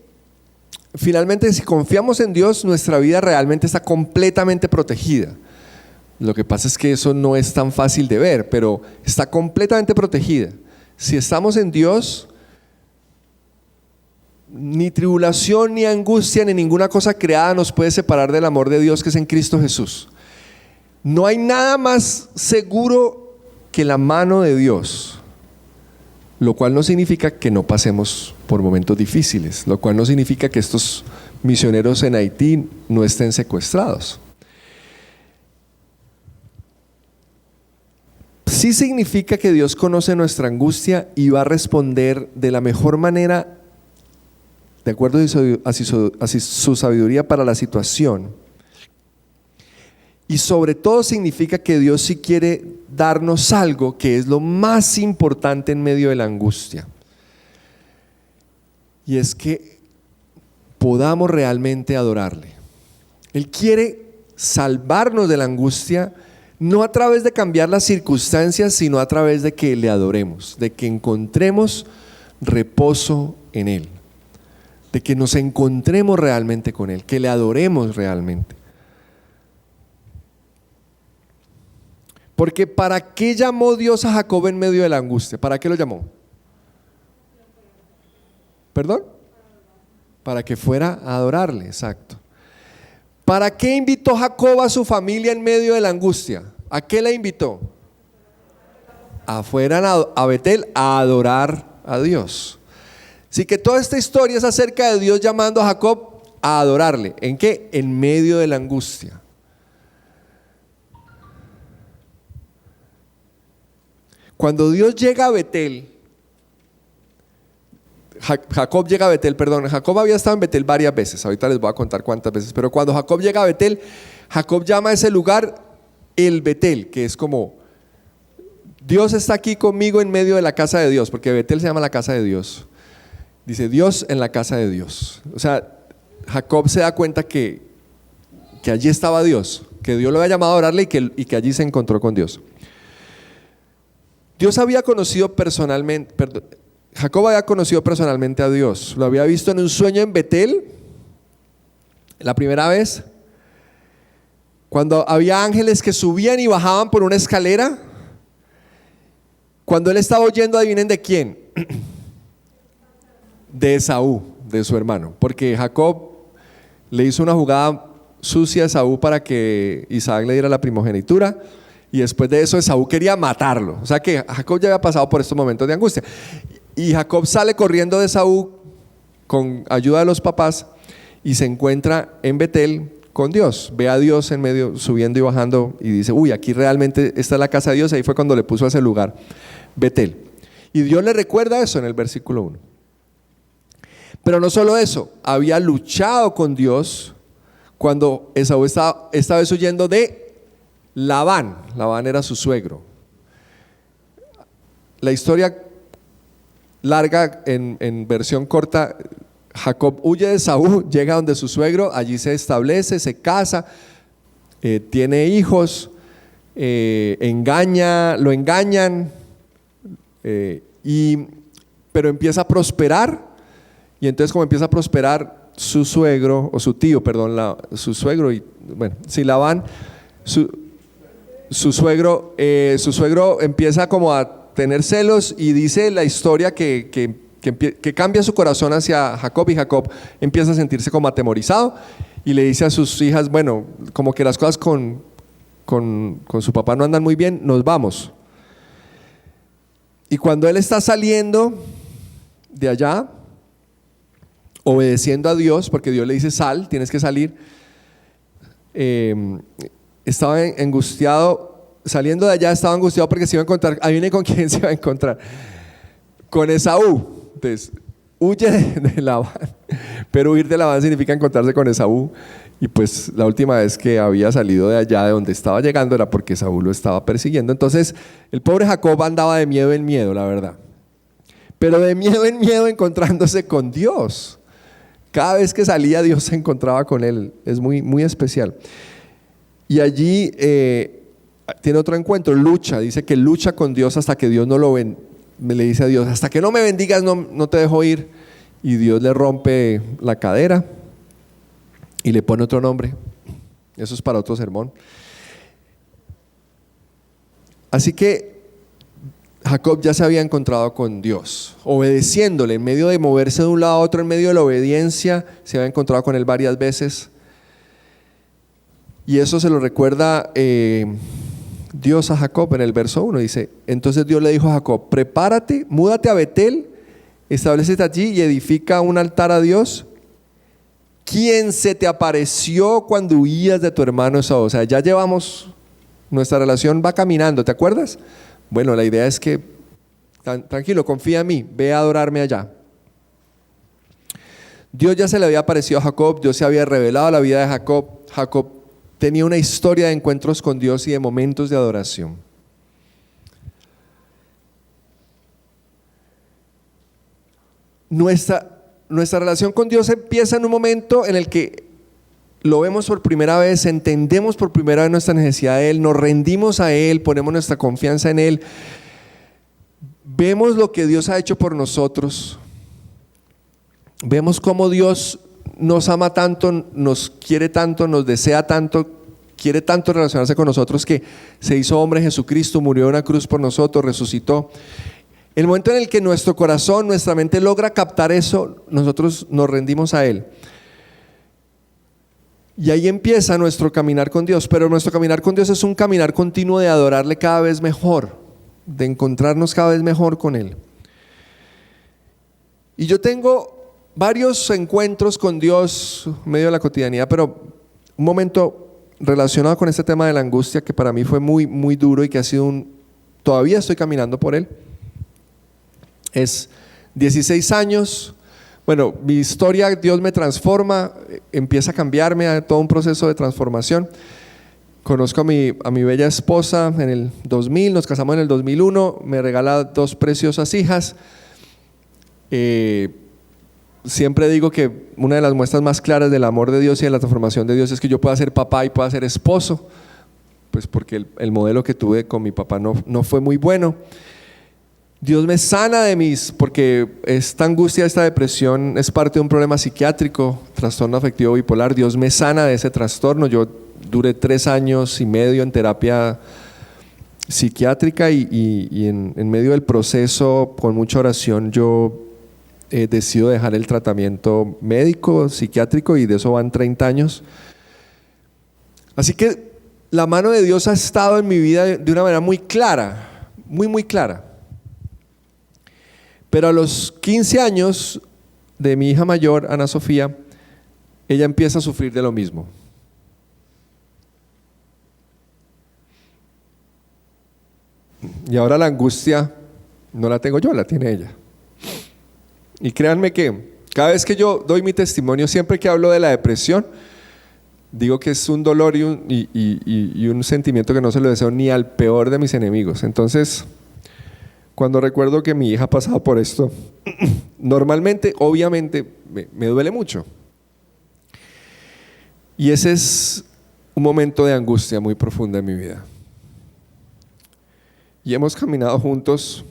finalmente, si confiamos en Dios, nuestra vida realmente está completamente protegida. Lo que pasa es que eso no es tan fácil de ver, pero está completamente protegida. Si estamos en Dios, ni tribulación, ni angustia, ni ninguna cosa creada nos puede separar del amor de Dios que es en Cristo Jesús. No hay nada más seguro que la mano de Dios. Lo cual no significa que no pasemos por momentos difíciles, lo cual no significa que estos misioneros en Haití no estén secuestrados. Sí significa que Dios conoce nuestra angustia y va a responder de la mejor manera, de acuerdo a su sabiduría para la situación. Y sobre todo significa que Dios sí quiere darnos algo que es lo más importante en medio de la angustia. Y es que podamos realmente adorarle. Él quiere salvarnos de la angustia, no a través de cambiar las circunstancias, sino a través de que le adoremos, de que encontremos reposo en Él, de que nos encontremos realmente con Él, que le adoremos realmente. Porque ¿para qué llamó Dios a Jacob en medio de la angustia? ¿Para qué lo llamó? ¿Perdón? Para que fuera a adorarle, exacto. ¿Para qué invitó Jacob a su familia en medio de la angustia? ¿A qué la invitó? Afuera a Betel a adorar a Dios. Así que toda esta historia es acerca de Dios llamando a Jacob a adorarle. ¿En qué? En medio de la angustia. Cuando Dios llega a Betel, Jacob llega a Betel, perdón, Jacob había estado en Betel varias veces, ahorita les voy a contar cuántas veces, pero cuando Jacob llega a Betel, Jacob llama a ese lugar el Betel, que es como, Dios está aquí conmigo en medio de la casa de Dios, porque Betel se llama la casa de Dios. Dice Dios en la casa de Dios. O sea, Jacob se da cuenta que allí estaba Dios, que Dios lo había llamado a orarle y que allí se encontró con Dios. Dios había conocido personalmente, Jacob había conocido personalmente a Dios, lo había visto en un sueño en Betel, la primera vez, cuando había ángeles que subían y bajaban por una escalera, cuando él estaba oyendo, adivinen de quién, de Esaú, de su hermano, porque Jacob le hizo una jugada sucia a Esaú para que Isaac le diera la primogenitura. Y después de eso Esaú quería matarlo. O sea que Jacob ya había pasado por estos momentos de angustia. Y Jacob sale corriendo de Esaú con ayuda de los papás y se encuentra en Betel con Dios. Ve a Dios en medio, subiendo y bajando, y dice, uy, aquí realmente está la casa de Dios. Ahí fue cuando le puso a ese lugar Betel. Y Dios le recuerda eso en el versículo 1. Pero no solo eso, había luchado con Dios cuando Esaú estaba esta vez huyendo de Labán. Labán era su suegro. La historia larga, en versión corta, Jacob huye de Esaú, llega donde su suegro, allí se establece, se casa, tiene hijos, lo engañan, pero empieza a prosperar. Y entonces, como empieza a prosperar, su suegro, o su tío, perdón, su suegro, y bueno, sí, Labán, su suegro empieza como a tener celos, y dice la historia que cambia su corazón hacia Jacob, y Jacob empieza a sentirse como atemorizado y le dice a sus hijas, bueno, como que las cosas con su papá no andan muy bien, nos vamos. Y cuando él está saliendo de allá, obedeciendo a Dios, porque Dios le dice sal, tienes que salir, estaba angustiado, saliendo de allá estaba angustiado porque se iba a encontrar, ahí viene con quién se va a encontrar, con Esaú. Entonces huye de Labán, pero huir de Labán significa encontrarse con Esaú. Y pues la última vez que había salido de allá de donde estaba llegando era porque Esaú lo estaba persiguiendo. Entonces el pobre Jacob andaba de miedo en miedo, la verdad, pero de miedo en miedo encontrándose con Dios. Cada vez que salía, Dios se encontraba con él. Es muy, muy especial. Y allí tiene otro encuentro, lucha. Dice que lucha con Dios hasta que Dios no lo ven. Le dice a Dios, hasta que no me bendigas no te dejo ir. Y Dios le rompe la cadera y le pone otro nombre. Eso es para otro sermón. Así que Jacob ya se había encontrado con Dios, obedeciéndole, en medio de moverse de un lado a otro, en medio de la obediencia, se había encontrado con él varias veces. Y eso se lo recuerda Dios a Jacob en el verso 1. Dice, entonces Dios le dijo a Jacob, prepárate, múdate a Betel, establécete allí y edifica un altar a Dios, quien se te apareció cuando huías de tu hermano Esaú. O sea, ya llevamos, nuestra relación va caminando, ¿te acuerdas? Bueno, la idea es que, tranquilo, confía en mí, ve a adorarme allá. Dios ya se le había aparecido a Jacob, Dios se había revelado a la vida de Jacob. Jacob tenía una historia de encuentros con Dios y de momentos de adoración. Nuestra relación con Dios empieza en un momento en el que lo vemos por primera vez, entendemos por primera vez nuestra necesidad de Él, nos rendimos a Él, ponemos nuestra confianza en Él, vemos lo que Dios ha hecho por nosotros, vemos cómo Dios nos ama tanto, nos quiere tanto, nos desea tanto, quiere tanto relacionarse con nosotros que se hizo hombre Jesucristo, murió en una cruz por nosotros, resucitó. El momento en el que nuestro corazón, nuestra mente logra captar eso, nosotros nos rendimos a Él. Y ahí empieza nuestro caminar con Dios, pero nuestro caminar con Dios es un caminar continuo de adorarle cada vez mejor, de encontrarnos cada vez mejor con Él. Y yo tengo varios encuentros con Dios en medio de la cotidianidad, pero un momento relacionado con este tema de la angustia que para mí fue muy, muy duro y que ha sido todavía estoy caminando por él. Es 16 años. Bueno, mi historia, Dios me transforma, empieza a cambiarme, a todo un proceso de transformación. Conozco a mi bella esposa en el 2000, nos casamos en el 2001, me regala 2 preciosas hijas. Siempre digo que una de las muestras más claras del amor de Dios y de la transformación de Dios es que yo pueda ser papá y pueda ser esposo, pues porque el modelo que tuve con mi papá no fue muy bueno. Dios me sana porque esta angustia, esta depresión es parte de un problema psiquiátrico, trastorno afectivo bipolar. Dios me sana de ese trastorno. Yo duré 3 años y medio en terapia psiquiátrica y en medio del proceso, con mucha oración, yo decido dejar el tratamiento médico, psiquiátrico, y de eso van 30 años. Así que la mano de Dios ha estado en mi vida de una manera muy clara, muy, muy clara. Pero a los 15 años de mi hija mayor, Ana Sofía, ella empieza a sufrir de lo mismo. Y ahora la angustia no la tengo yo, la tiene ella. Y créanme que cada vez que yo doy mi testimonio, siempre que hablo de la depresión, digo que es un dolor y un sentimiento que no se lo deseo ni al peor de mis enemigos. Entonces, cuando recuerdo que mi hija ha pasado por esto, normalmente, obviamente, me duele mucho. Y ese es un momento de angustia muy profunda en mi vida. Y hemos caminado juntos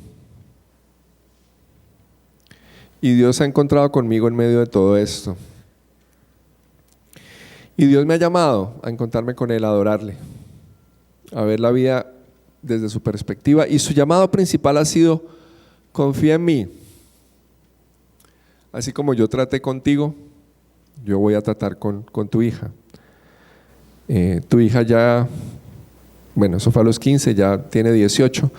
y Dios ha encontrado conmigo en medio de todo esto. Y Dios me ha llamado a encontrarme con Él, a adorarle, a ver la vida desde su perspectiva, y su llamado principal ha sido: confía en mí. Así como yo traté contigo, yo voy a tratar con tu hija. Tu hija ya, bueno, eso fue a los 15, ya tiene 18.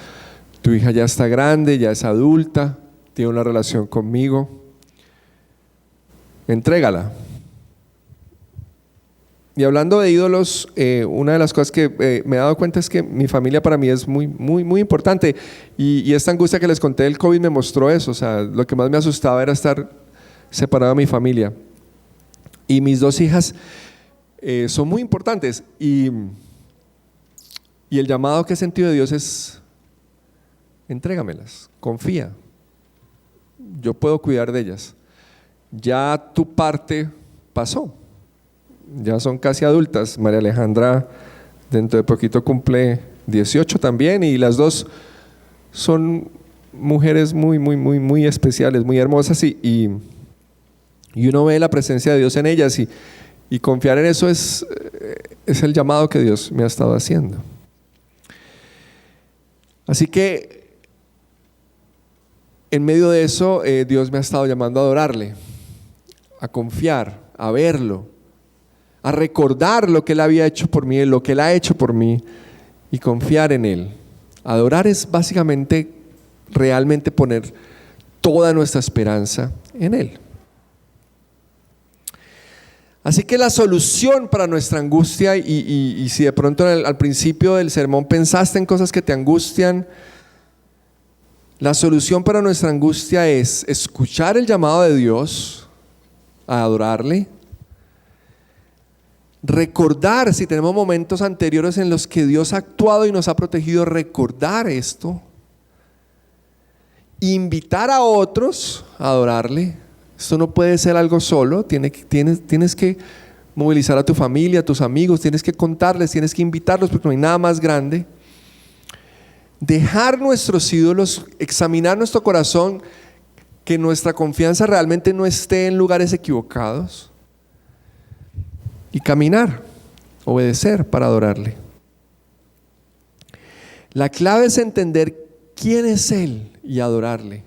Tu hija ya está grande, ya es adulta, tiene una relación conmigo. entrégala. Y hablando de ídolos, una de las cosas que me he dado cuenta es que mi familia para mí es muy, muy, muy importante. Y esta angustia que les conté del COVID me mostró eso. O sea, lo que más me asustaba era estar separado de mi familia. Y mis 2 hijas son muy importantes. Y el llamado que he sentido de Dios es: entrégamelas, confía. Yo puedo cuidar de ellas. Ya tu parte pasó. Ya son casi adultas. María Alejandra dentro de poquito cumple 18 también, y las 2 son mujeres muy, muy, muy, muy especiales, muy hermosas, y uno ve la presencia de Dios en ellas, y confiar en eso es el llamado que Dios me ha estado haciendo. Así que en medio de eso Dios me ha estado llamando a adorarle, a confiar, a verlo, a recordar lo que Él había hecho por mí, lo que Él ha hecho por mí, y confiar en Él. Adorar es básicamente realmente poner toda nuestra esperanza en Él. Así que la solución para nuestra angustia, y si de pronto al principio del sermón pensaste en cosas que te angustian, la solución para nuestra angustia es escuchar el llamado de Dios a adorarle. Recordar, si tenemos momentos anteriores en los que Dios ha actuado y nos ha protegido, recordar esto. Invitar a otros a adorarle. Esto no puede ser algo solo, tienes que movilizar a tu familia, a tus amigos, tienes que contarles, tienes que invitarlos, porque no hay nada más grande. Dejar nuestros ídolos, examinar nuestro corazón, que nuestra confianza realmente no esté en lugares equivocados, y caminar, obedecer para adorarle. La clave es entender quién es Él y adorarle.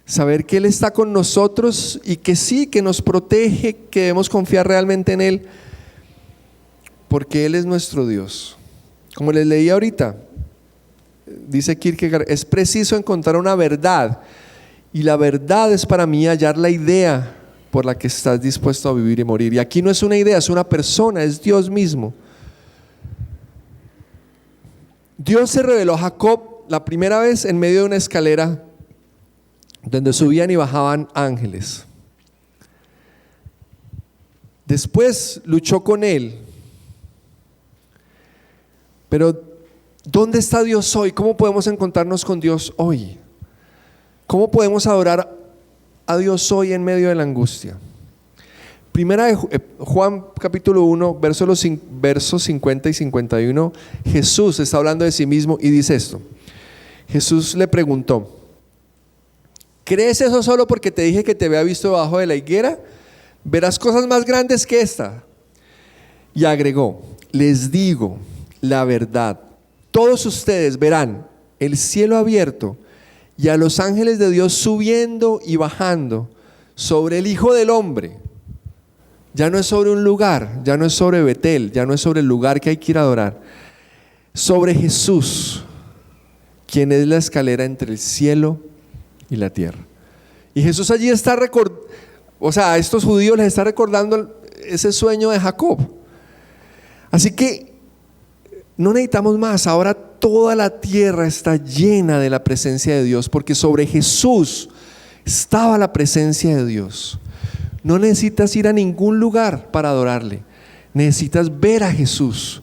Saber que Él está con nosotros y que sí, que nos protege, que debemos confiar realmente en Él, porque Él es nuestro Dios. Como les leí ahorita, dice Kierkegaard, es preciso encontrar una verdad, y la verdad es para mí hallar la idea por la que estás dispuesto a vivir y morir. Y aquí no es una idea, es una persona, es Dios mismo. Dios se reveló a Jacob la primera vez en medio de una escalera donde subían y bajaban ángeles. Después luchó con él. Pero ¿dónde está Dios hoy? ¿Cómo podemos encontrarnos con Dios hoy? ¿Cómo podemos adorar a Dios hoy en medio de la angustia? Primera de Juan capítulo 1, versos 50 y 51, Jesús está hablando de sí mismo y dice esto. Jesús le preguntó: ¿crees eso solo porque te dije que te había visto debajo de la higuera? Verás cosas más grandes que esta. Y agregó: les digo la verdad, todos ustedes verán el cielo abierto y a los ángeles de Dios subiendo y bajando sobre el Hijo del Hombre. Ya no es sobre un lugar, ya no es sobre Betel, ya no es sobre el lugar que hay que ir a adorar, sobre Jesús, quien es la escalera entre el cielo y la tierra. Y Jesús allí está a estos judíos les está recordando ese sueño de Jacob. Así que no necesitamos más. Ahora toda la tierra está llena de la presencia de Dios, porque sobre Jesús estaba la presencia de Dios. No necesitas ir a ningún lugar para adorarle. Necesitas ver a Jesús,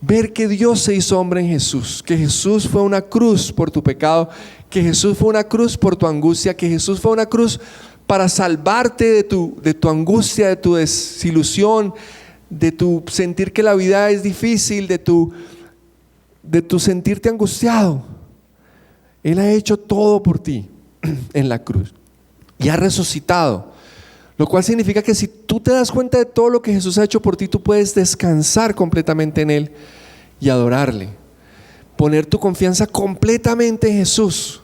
ver que Dios se hizo hombre en Jesús, que Jesús fue una cruz por tu pecado, que Jesús fue una cruz por tu angustia, que Jesús fue una cruz para salvarte de tu angustia, de tu desilusión, de tu sentir que la vida es difícil, de tu sentirte angustiado. Él ha hecho todo por ti en la cruz y ha resucitado, lo cual significa que si tú te das cuenta de todo lo que Jesús ha hecho por ti, tú puedes descansar completamente en Él y adorarle, poner tu confianza completamente en Jesús,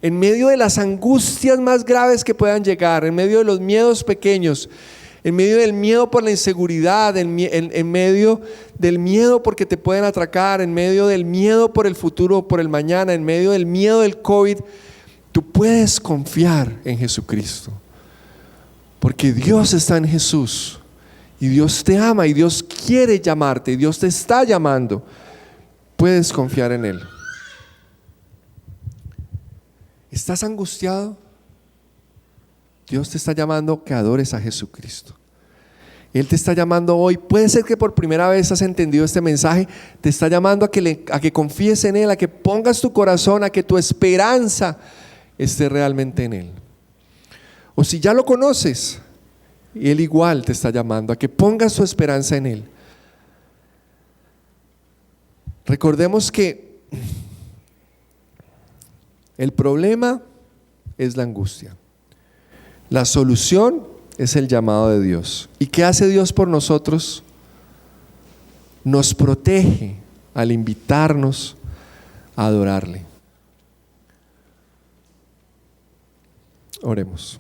en medio de las angustias más graves que puedan llegar, en medio de los miedos pequeños, en medio del miedo por la inseguridad, en medio del miedo porque te pueden atracar, en medio del miedo por el futuro, por el mañana, en medio del miedo del COVID. Tú puedes confiar en Jesucristo, Porque Dios está en Jesús y Dios te ama y Dios quiere llamarte y Dios te está llamando. Puedes confiar en Él. ¿Estás angustiado? Dios te está llamando que adores a Jesucristo. Él te está llamando hoy. Puede ser que por primera vez has entendido este mensaje. Te está llamando a que confíes en Él, a que pongas tu corazón, a que tu esperanza esté realmente en Él. O si ya lo conoces, Él igual te está llamando a que pongas tu esperanza en Él. Recordemos que el problema es la angustia. La solución es el llamado de Dios. ¿Y qué hace Dios por nosotros? Nos protege al invitarnos a adorarle. Oremos.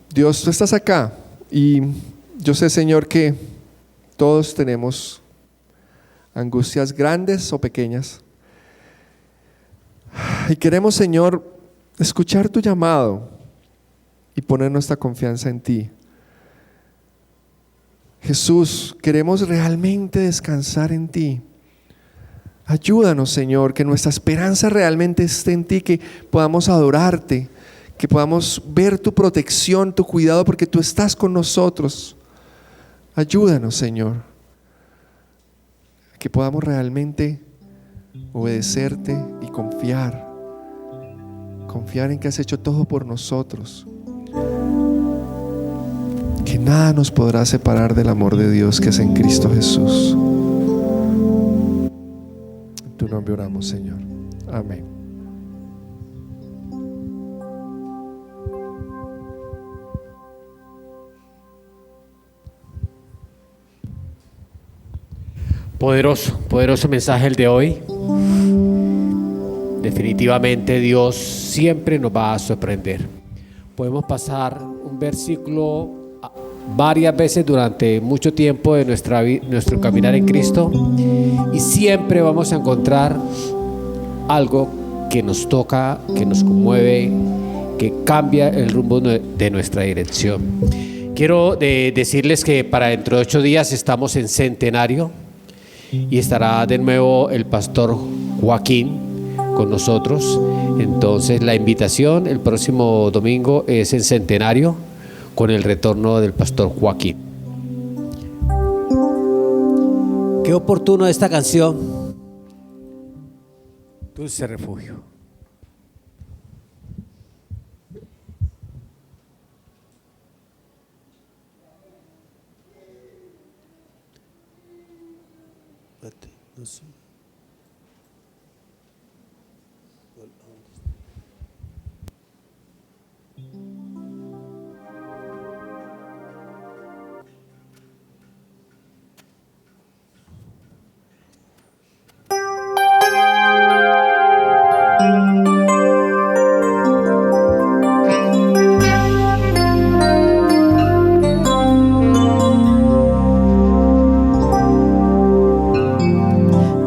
Dios, tú estás acá y yo sé, Señor, que todos tenemos angustias grandes o pequeñas. Y queremos, Señor, escuchar tu llamado y poner nuestra confianza en ti. Jesús, queremos realmente descansar en ti. Ayúdanos, Señor, que nuestra esperanza realmente esté en ti, que podamos adorarte, que podamos ver tu protección, tu cuidado, porque tú estás con nosotros. Ayúdanos, Señor, que podamos realmente obedecerte y confiar en que has hecho todo por nosotros, que nada nos podrá separar del amor de Dios que es en Cristo Jesús. En tu nombre oramos, Señor. Amén. Poderoso mensaje el de hoy. Definitivamente Dios siempre nos va a sorprender. Podemos pasar un versículo varias veces durante mucho tiempo de nuestro caminar en Cristo y siempre vamos a encontrar algo que nos toca, que nos conmueve, que cambia el rumbo de nuestra dirección. Quiero decirles que para dentro de 8 días estamos en centenario y estará de nuevo el pastor Joaquín con nosotros. Entonces la invitación el próximo domingo es en centenario con el retorno del pastor Joaquín. Qué oportuno esta canción. Dulce refugio. No sé.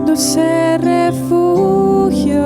Dulce refugio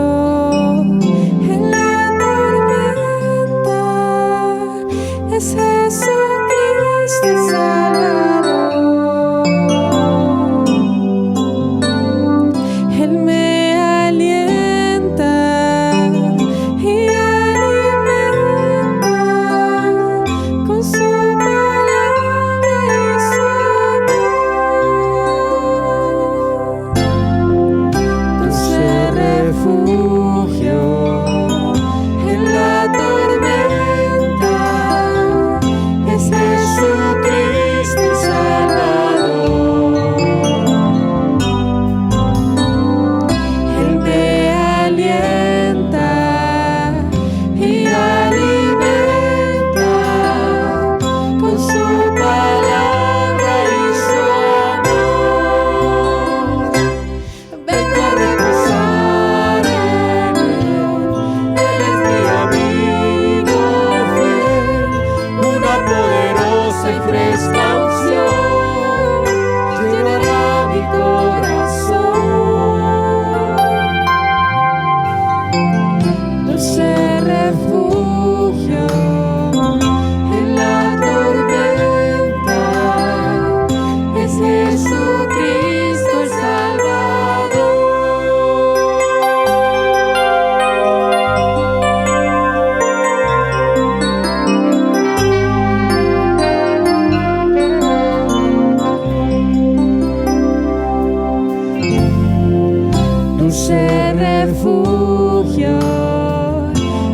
refugio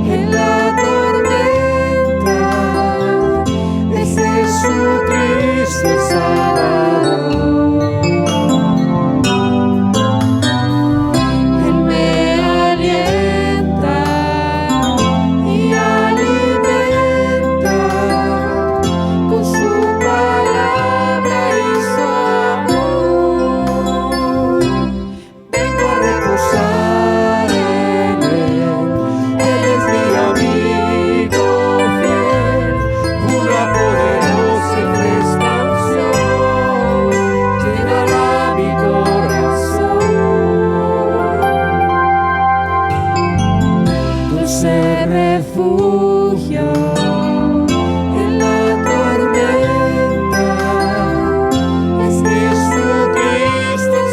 en la tormenta es Jesucristo el Salvador. Él me alienta y alimenta con su palabra y su amor. Vengo a reposar en Él. Él es mi amigo fiel, una poderosa y fresca unción llenará mi corazón. Dulce refugio en la tormenta es Jesucristo el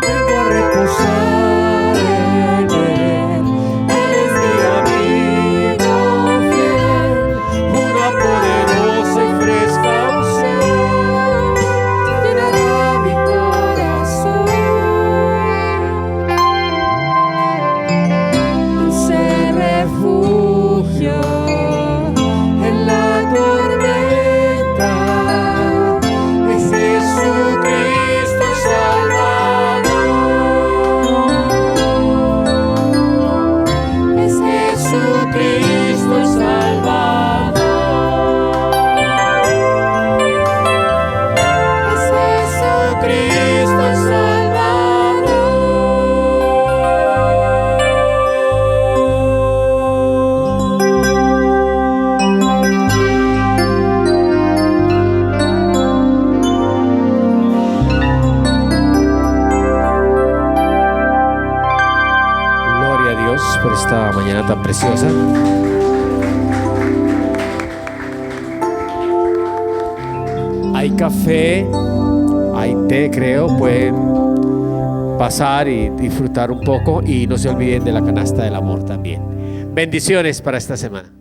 Vengo a reposar en Él. Él es mi amigo fiel, una poderosa y fresca unción llenará mi corazón. Dulce refugio en la tormenta es Jesucristo el Salvador. Es Jesucristo el Salvador. Es Jesucristo el Gloria a Dios por esta mañana tan preciosa. Hay café, hay té, creo. Pueden pasar y disfrutar un poco y no se olviden de la canasta del amor también. Bendiciones para esta semana.